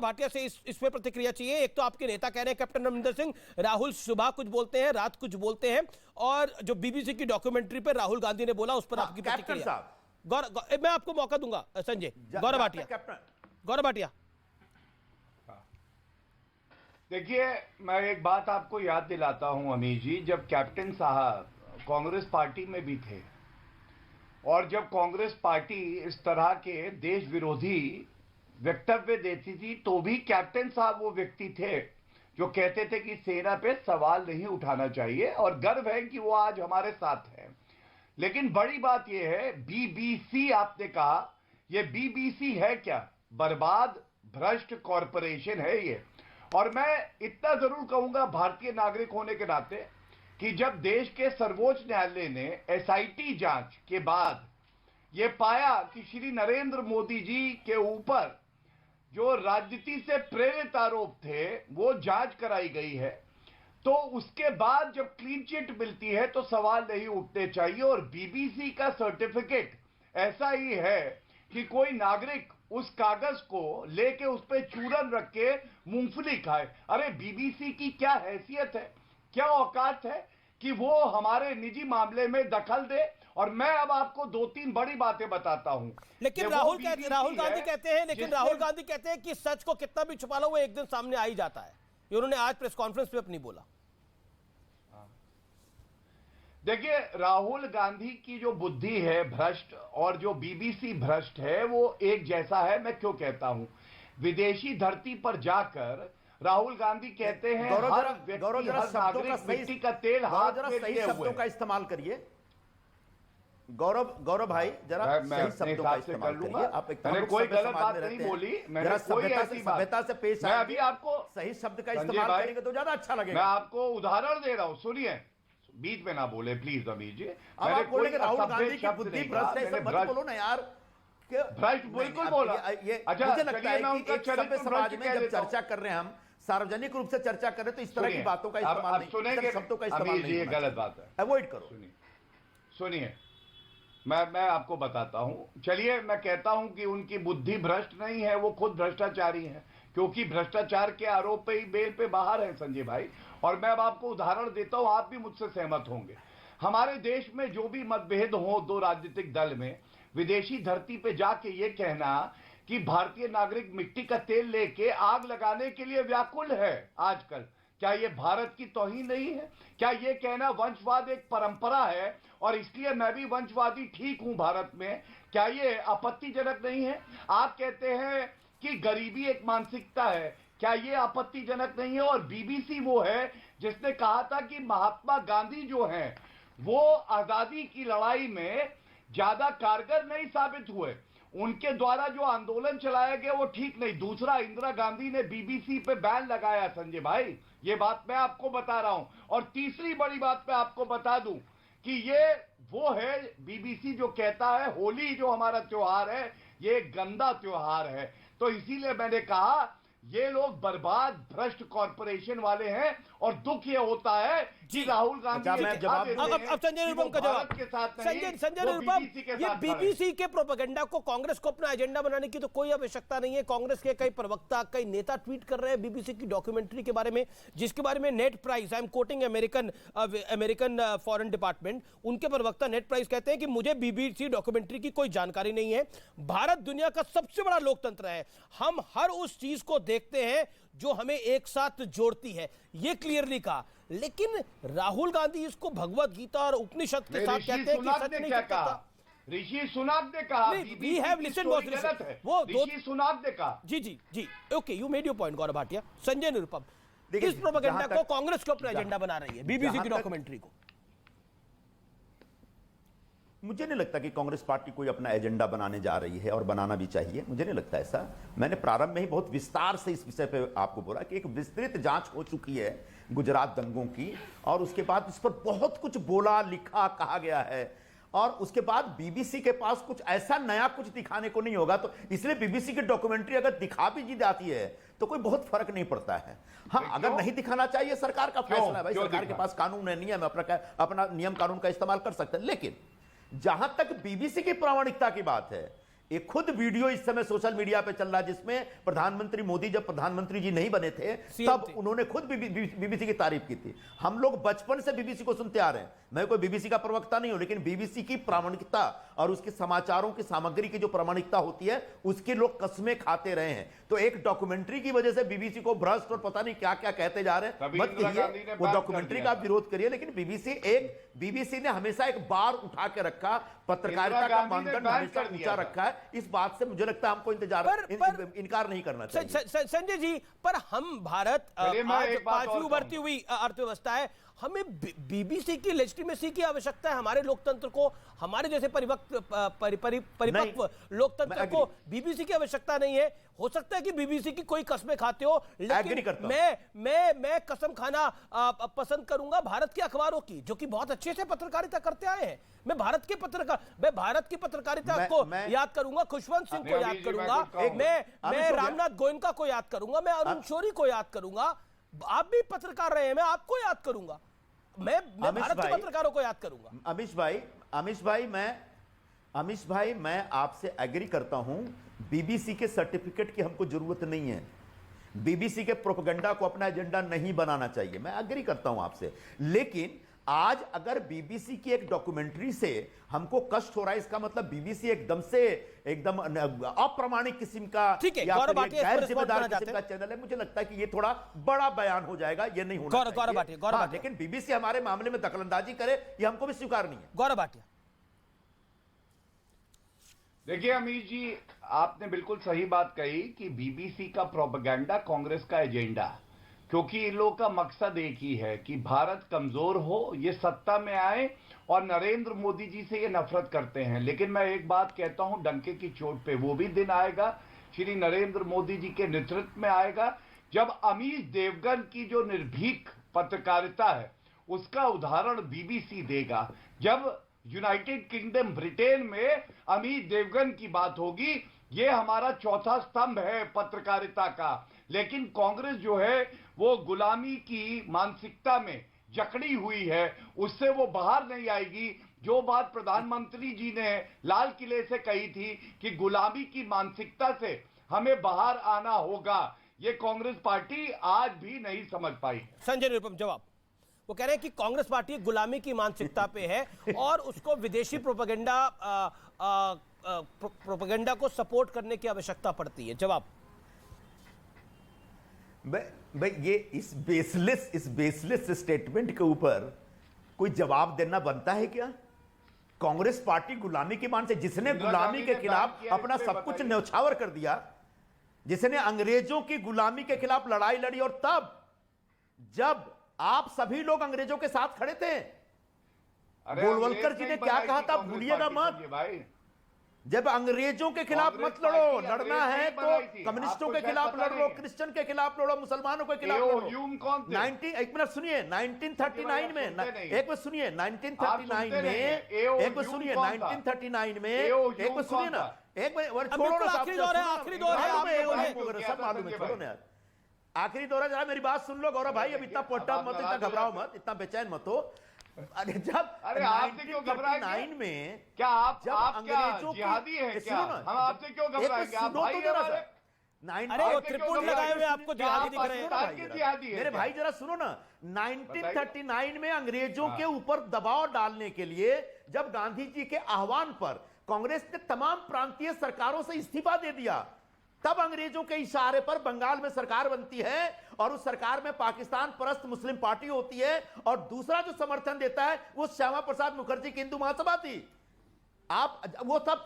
भाटिया से इसमें प्रतिक्रिया चाहिए। एक तो आपके नेता कह रहे हैं कैप्टन अमरिंदर सिंह, राहुल सुबह कुछ बोलते हैं रात कुछ बोलते हैं, और जो बीबीसी की डॉक्यूमेंट्री पर राहुल गांधी ने बोला उस पर आपकी प्रतिक्रिया। मैं आपको मौका दूंगा संजय। गौरव भाटिया। देखिए, मैं एक बात आपको याद दिलाता हूं अमीर जी, जब कैप्टन साहब कांग्रेस पार्टी में भी थे और जब कांग्रेस पार्टी इस तरह के देश विरोधी वक्तव्य देती थी तो भी कैप्टन साहब वो व्यक्ति थे जो कहते थे कि सेना पे सवाल नहीं उठाना चाहिए, और गर्व है कि वो आज हमारे साथ है। लेकिन बड़ी बात यह है, बीबीसी आपने कहा, ये बीबीसी है क्या? बर्बाद भ्रष्ट कॉरपोरेशन है ये। और मैं इतना जरूर कहूंगा भारतीय नागरिक होने के नाते कि जब देश के सर्वोच्च न्यायालय ने एसआईटी जांच के बाद यह पाया कि श्री नरेंद्र मोदी जी के ऊपर जो राजनीति से प्रेरित आरोप थे वो जांच कराई गई है, तो उसके बाद जब क्लीन चिट मिलती है तो सवाल नहीं उठने चाहिए। और बीबीसी का सर्टिफिकेट ऐसा ही है कि कोई नागरिक उस कागज को लेके उस पे चूरन रख के मूंगफली खाए। अरे बीबीसी की क्या हैसियत है, क्या औकात है कि वो हमारे निजी मामले में दखल दे? और मैं अब आपको 2-3 बड़ी बातें बताता हूं। लेकिन राहुल गांधी कहते हैं कि सच को कितना भी छुपा लो वो एक दिन सामने आ ही जाता है। ये उन्होंने आज प्रेस कॉन्फ्रेंस पे अपनी बोला। देखिए, राहुल गांधी की जो बुद्धि है भ्रष्ट और जो बीबीसी भ्रष्ट है वो एक जैसा है। मैं क्यों कहता हूं? विदेशी धरती पर जाकर राहुल गांधी कहते हैं हर व्यक्ति, हर नागरिक मिट्टी का तेल हाथ में लिए हुए का इस्तेमाल करिए। गौरव भाई जरा सही शब्दों का इस्तेमाल करिए। आप मैंने कोई गलत बात नहीं बोली, मैंने कोई ऐसी सभ्यता से पेश मैं अभी आपको सही शब्द का इस्तेमाल करेंगे तो ज्यादा अच्छा लगेगा। मैं आपको उदाहरण दे रहा हूं, सुनिए, बीच में ना बोले प्लीज अमीर जी। अब आप बोलेंगे राहुल गांधी की बुद्धि भ्रष्ट है, सब मत बोलो ना यार। भ्रष्ट बिल्कुल बोला। अच्छा, मुझे लगता है कि एक सभ्य समाज में जब चर्चा कर रहे हैं, हम सार्वजनिक रूप से चर्चा कर रहे हैं, तो इस तरह की बातों का इस्तेमाल नहीं, शब्दों का इस्तेमाल नहीं, ये गलत बात है, अवॉइड करो। सुनिए, मैं आपको बताता हूं। चलिए, मैं कहता हूं कि उनकी बुद्धि भ्रष्ट नहीं है, वो खुद भ्रष्टाचारी है, क्योंकि भ्रष्टाचार के आरोप पे ही बेल पे बाहर है संजय भाई। और मैं अब आपको उदाहरण देता हूं, आप भी मुझसे सहमत होंगे। हमारे देश में जो भी मतभेद हो दो राजनीतिक दल में, विदेशी धरती पे जाके ये कहना कि भारतीय नागरिक मिट्टी का तेल लेके आग लगाने के लिए व्याकुल है आजकल, क्या ये भारत की तौहीन नहीं है? क्या ये कहना वंशवाद एक परंपरा है और इसलिए मैं भी वंशवादी ठीक हूं भारत में, क्या ये आपत्तिजनक नहीं है? आप कहते हैं कि गरीबी एक मानसिकता है, क्या ये आपत्तिजनक नहीं है? और बीबीसी वो है जिसने कहा था कि महात्मा गांधी जो हैं वो आजादी की लड़ाई में ज्यादा कारगर नहीं साबित हुए, उनके द्वारा जो आंदोलन चलाया गया वो ठीक नहीं। दूसरा, इंदिरा गांधी ने बीबीसी पे बैन लगाया संजय भाई, ये बात मैं आपको बता रहा हूं। और तीसरी बड़ी बात मैं आपको बता दूं कि ये वो है बीबीसी जो कहता है होली जो हमारा त्योहार है ये एक गंदा त्योहार है। तो इसीलिए मैंने कहा ये लोग बर्बाद भ्रष्ट कॉरपोरेशन वाले हैं। और दुख ये होता है कि राहुल गांधी अब संजय निरुपम का जवाब, संजय निरुपम, ये बीबीसी के प्रोपेगेंडा को कांग्रेस को अपना एजेंडा बनाने की तो कोई आवश्यकता नहीं है। कांग्रेस के कई प्रवक्ता, कई नेता ट्वीट कर रहे हैं बीबीसी की डॉक्यूमेंट्री के बारे में, जिसके बारे में net price, I am quoting American foreign department, उनके प्रवक्ता नेट प्राइस कहते हैं कि मुझे बीबीसी डॉक्यूमेंट्री की कोई जानकारी नहीं है। भारत दुनिया का सबसे बड़ा लोकतंत्र है, हम हर उस चीज को देखते हैं जो हमें एक साथ जोड़ती है, ये क्लियरली कहा। लेकिन राहुल गांधी इसको भगवत गीता और उपनिषद के साथ कहते हैं कि सच नहीं सकता। ऋषि सुनाक ने कहा, वी हैव लिसन्ड वो ऋषि सुनाक ने कहा। जी, okay, you made your point Gaurav Bhatia. Sanjay Nirupam इस प्रोपेगेंडा को कांग्रेस को अपना एजेंडा बना रही है, बीबीसी की डॉक्यूमेंट्री को। मुझे नहीं लगता कि कांग्रेस पार्टी कोई अपना एजेंडा बनाने जा रही है, और बनाना भी चाहिए, मुझे नहीं लगता ऐसा। मैंने प्रारंभ में ही बहुत विस्तार से इस विषय पे आपको बोला कि एक विस्तृत जांच हो चुकी है गुजरात दंगों की, और उसके बाद इस पर बहुत कुछ बोला, लिखा, कहा गया है, और उसके बाद बीबीसी के पास कुछ ऐसा नया कुछ दिखाने को नहीं होगा। तो इसलिए बीबीसी की डॉक्यूमेंट्री अगर दिखा भी जाती है तो कोई बहुत फर्क नहीं पड़ता है। हाँ, अगर नहीं दिखाना चाहिए, सरकार का फैसला है भाई, सरकार के पास कानून है, नियम है, अपना नियम कानून का इस्तेमाल कर सकते हैं। लेकिन जहां तक बीबीसी की प्रामाणिकता की बात है, एक खुद वीडियो इस समय सोशल मीडिया पे चल रहा है जिसमें प्रधानमंत्री मोदी जब प्रधानमंत्री जी नहीं बने थे तब उन्होंने खुद बीबीसी की तारीफ की थी। हम लोग बचपन से बीबीसी को सुनते आ रहे हैं, मैं कोई बीबीसी का प्रवक्ता नहीं हूं, लेकिन बीबीसी की प्रामाणिकता और उसके समाचारों की सामग्री की जो प्रामाणिकता होती है उसके लोग कसमें खाते रहे हैं। तो एक डॉक्यूमेंट्री की वजह से बीबीसी को भ्रष्ट और पता नहीं क्या क्या कहते जा रहे हैं, मत कहिए। वो डॉक्यूमेंट्री का विरोध करिए, लेकिन बीबीसी ने हमेशा एक बार उठा के रखा, पत्रकारिता का मानदंड हमेशा ऊंचा रखा है, इस बात से मुझे लगता है हमको इनकार नहीं करना चाहिए। संजय जी, पर हम भारत आज पांचवी उभरती हुई अर्थव्यवस्था है, हमें बीबीसी की लेजिटिमेसी की आवश्यकता है। हमारे लोकतंत्र को, हमारे जैसे परिपक्व लोकतंत्र को बीबीसी की आवश्यकता नहीं है। हो सकता है कि बीबीसी की कोई कसमें खाते हो, लेकिन मैं कसम खाना पसंद करूंगा भारत के अखबारों की, जो कि बहुत अच्छे से पत्रकारिता करते आए हैं। मैं भारत की पत्रकारिता को याद करूंगा, खुशवंत सिंह को याद करूंगा, मैं रामनाथ गोयनका को याद करूंगा, मैं अरुण शौरी को याद करूंगा। आप भी पत्रकार रहे हैं, मैं आपको याद करूंगा, मैं भारत के पत्रकारों को याद करूंगा। अमीश भाई, मैं आपसे एग्री करता हूं, बीबीसी के सर्टिफिकेट की हमको जरूरत नहीं है, बीबीसी के प्रोपेगेंडा को अपना एजेंडा नहीं बनाना चाहिए, मैं एग्री करता हूं आपसे। लेकिन आज अगर बीबीसी की एक डॉक्यूमेंट्री से हमको कष्ट हो रहा है, इसका मतलब बीबीसी एकदम अप्रामाणिक किस्म का या गैर जिम्मेदार किस्म का चैनल है। मुझे लगता है कि ये थोड़ा बड़ा बयान हो जाएगा, ये नहीं होना चाहिए। लेकिन बीबीसी हमारे मामले में दखलंदाजी करे, ये हमको भी स्वीकार नहीं है। गौरव भाटिया, देखिए अमीर जी, आपने बिल्कुल सही बात कही कि बीबीसी का प्रोपेगेंडा कांग्रेस का एजेंडा, क्योंकि इन लोगों का मकसद एक ही है कि भारत कमजोर हो, ये सत्ता में आए और नरेंद्र मोदी जी से ये नफरत करते हैं। लेकिन मैं एक बात कहता हूं, डंके की चोट पे वो भी दिन आएगा, श्री नरेंद्र मोदी जी के नेतृत्व में आएगा, जब अमीश देवगन की जो निर्भीक पत्रकारिता है उसका उदाहरण बीबीसी देगा। जब यूनाइटेड किंगडम ब्रिटेन में अमीश देवगन की बात होगी, ये हमारा चौथा स्तंभ है पत्रकारिता का। लेकिन कांग्रेस जो है वो गुलामी की मानसिकता में जकड़ी हुई है, उससे वो बाहर नहीं आएगी। जो बात प्रधानमंत्री जी ने लाल किले से कही थी कि गुलामी की मानसिकता से हमें बाहर आना होगा, ये कांग्रेस पार्टी आज भी नहीं समझ पाई। संजय निरुपम जवाब, वो कह रहे हैं कि कांग्रेस पार्टी गुलामी की मानसिकता पे है और उसको विदेशी प्रोपेगेंडा को सपोर्ट करने की आवश्यकता पड़ती है। जवाब, भाई ये इस बेसलेस स्टेटमेंट के ऊपर कोई जवाब देना बनता है क्या? कांग्रेस पार्टी गुलामी की मान से, जिसने गुलामी के खिलाफ अपना सब कुछ न्यौछावर कर दिया, जिसने अंग्रेजों की गुलामी के खिलाफ लड़ाई लड़ी, और तब जब आप सभी लोग अंग्रेजों के साथ खड़े थे, गोलवलकर जी ने क्या कहा था, भूलिएगा मत। जब अंग्रेजों के खिलाफ मत लड़ो, लड़ना है तो कम्युनिस्टों के खिलाफ लड़ो, क्रिश्चियन के खिलाफ लड़ो, मुसलमानों के खिलाफ लड़ो। एक मिनट सुनिए, 1939 में, एक मिनट सुनिए, 1939 में, एक मिनट सुनिए, 1939 में, एक मिनट सुनिए ना, एक मिनट छोड़ो ना, आखिरी दौर है, सब मालूम है, छोड़ो ना यार, आखिरी दौर है, जरा मेरी बात सुन लो गौरव भाई, अब इतना पोटा मत, इतना घबराओ मत, इतना बेचैन मत हो। अरे जब 1939 में, क्या आप अंग्रेजों जिहादी हैं क्या? हम आपसे क्यों घबराएंगे? आप भाई हमारे। अरे वो त्रिपुट लगाए हुए आपको जिहादी दिख रहे हैं। मेरे भाई जरा सुनो ना, 1939 में अंग्रेजों के ऊपर दबाव डालने के लिए जब गांधी जी के आह्वान पर कांग्रेस ने तमाम प्रांतीय सरकारों से इस्तीफा दे दिया, तब अंग्रेजों के इशारे पर बंगाल में सरकार बनती है और उस सरकार में पाकिस्तान परस्त मुस्लिम पार्टी होती है, और दूसरा जो समर्थन देता है वो श्यामा प्रसाद मुखर्जी की हिंदू महासभा थी। आप वो सब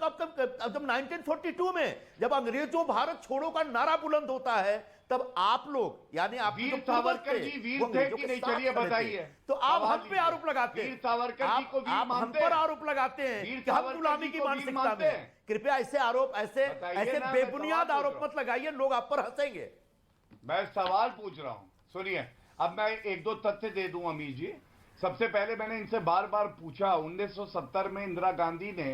जब 1942 में जब अंग्रेजों भारत छोड़ो का नारा बुलंद होता है, तब आप लोग, यानी आप वीर सावरकर जी वीर थे कि नहीं, चलिए बताइए। तो आप हम पे आरोप लगाते हैं, वीर सावरकर जी को वीर आप हम पर आरोप लगाते हैं कि हम गुलामी की मानसिकता में। कृपया ऐसे आरोप, ऐसे बेबुनियाद आरोप मत लगाइए, लोग आप पर हंसेंगे। मैं सवाल पूछ रहा हूं, सुनिए। अब मैं एक दो तथ्य दे दूं अमीर जी। सबसे पहले मैंने इनसे बार बार पूछा, 1970 में इंदिरा गांधी ने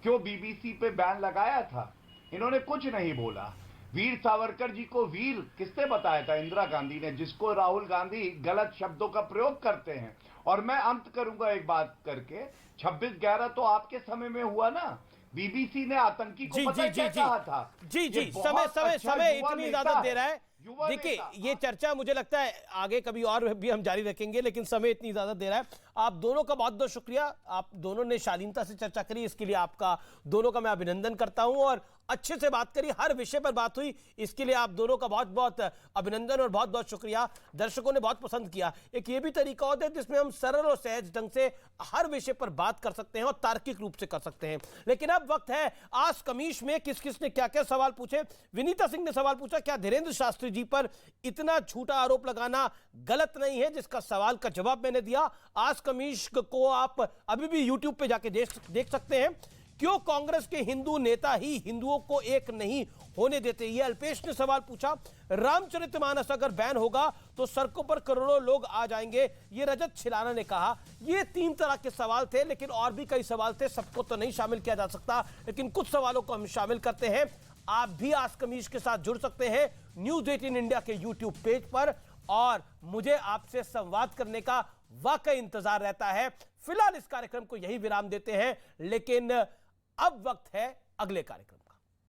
क्यों बीबीसी पे बैन लगाया था? इन्होंने कुछ नहीं बोला। वीर सावरकर जी को वीर किसने बताया था? इंदिरा गांधी ने, जिसको राहुल गांधी गलत शब्दों का प्रयोग करते हैं। और मैं अंत करूंगा एक बात करके, 26/11 तो आपके समय में हुआ ना, बीबीसी ने आतंकी को पता क्या कहा था? समय इतनी ज्यादा दे रहा है। देखिए ये चर्चा मुझे लगता है आगे कभी और भी हम जारी रखेंगे, लेकिन समय इतनी ज्यादा दे रहा है। आप दोनों का बहुत बहुत शुक्रिया, आप दोनों ने शालीनता से चर्चा करी, इसके लिए आपका दोनों का मैं अभिनंदन करता हूं। और अच्छे से बात करी, हर विषय पर बात हुई, इसके लिए आप दोनों का बहुत बहुत अभिनंदन और बहुत बहुत शुक्रिया। दर्शकों ने बहुत पसंद किया। एक ये भी तरीका होता है जिसमें हम सरल और सहज ढंग से हर विषय पर बात कर सकते हैं और तार्किक रूप से कर सकते हैं। लेकिन अब वक्त है आस्क अमीश में किस किस ने क्या क्या सवाल पूछे। विनीता सिंह ने सवाल पूछा, क्या धीरेन्द्र शास्त्री जी पर इतना झूठा आरोप लगाना गलत नहीं है, जिसका सवाल का जवाब मैंने दिया। आस्क अमीश को आप अभी भी यूट्यूब पे जाके देख सकते हैं। क्यों कांग्रेस के हिंदू नेता ही हिंदुओं को एक नहीं होने देते, ये अल्पेश ने सवाल पूछा। रामचरितमानस अगर बैन होगा तो सड़कों पर करोड़ों लोग आ जाएंगे, ये रजत छिलाना ने कहा। ये 3 तरह के सवाल थे, लेकिन और भी कई सवाल थे, सबको तो नहीं शामिल किया जा सकता, लेकिन कुछ सवालों को हम शामिल करते हैं। आप भी आस्क अमीश के साथ जुड़ सकते हैं न्यूज़ 18 इंडिया के यूट्यूब पेज पर, और मुझे आपसे संवाद करने का वाकई इंतजार रहता है। फिलहाल इस कार्यक्रम को यही विराम देते हैं, लेकिन अब वक्त है अगले कार्यक्रम।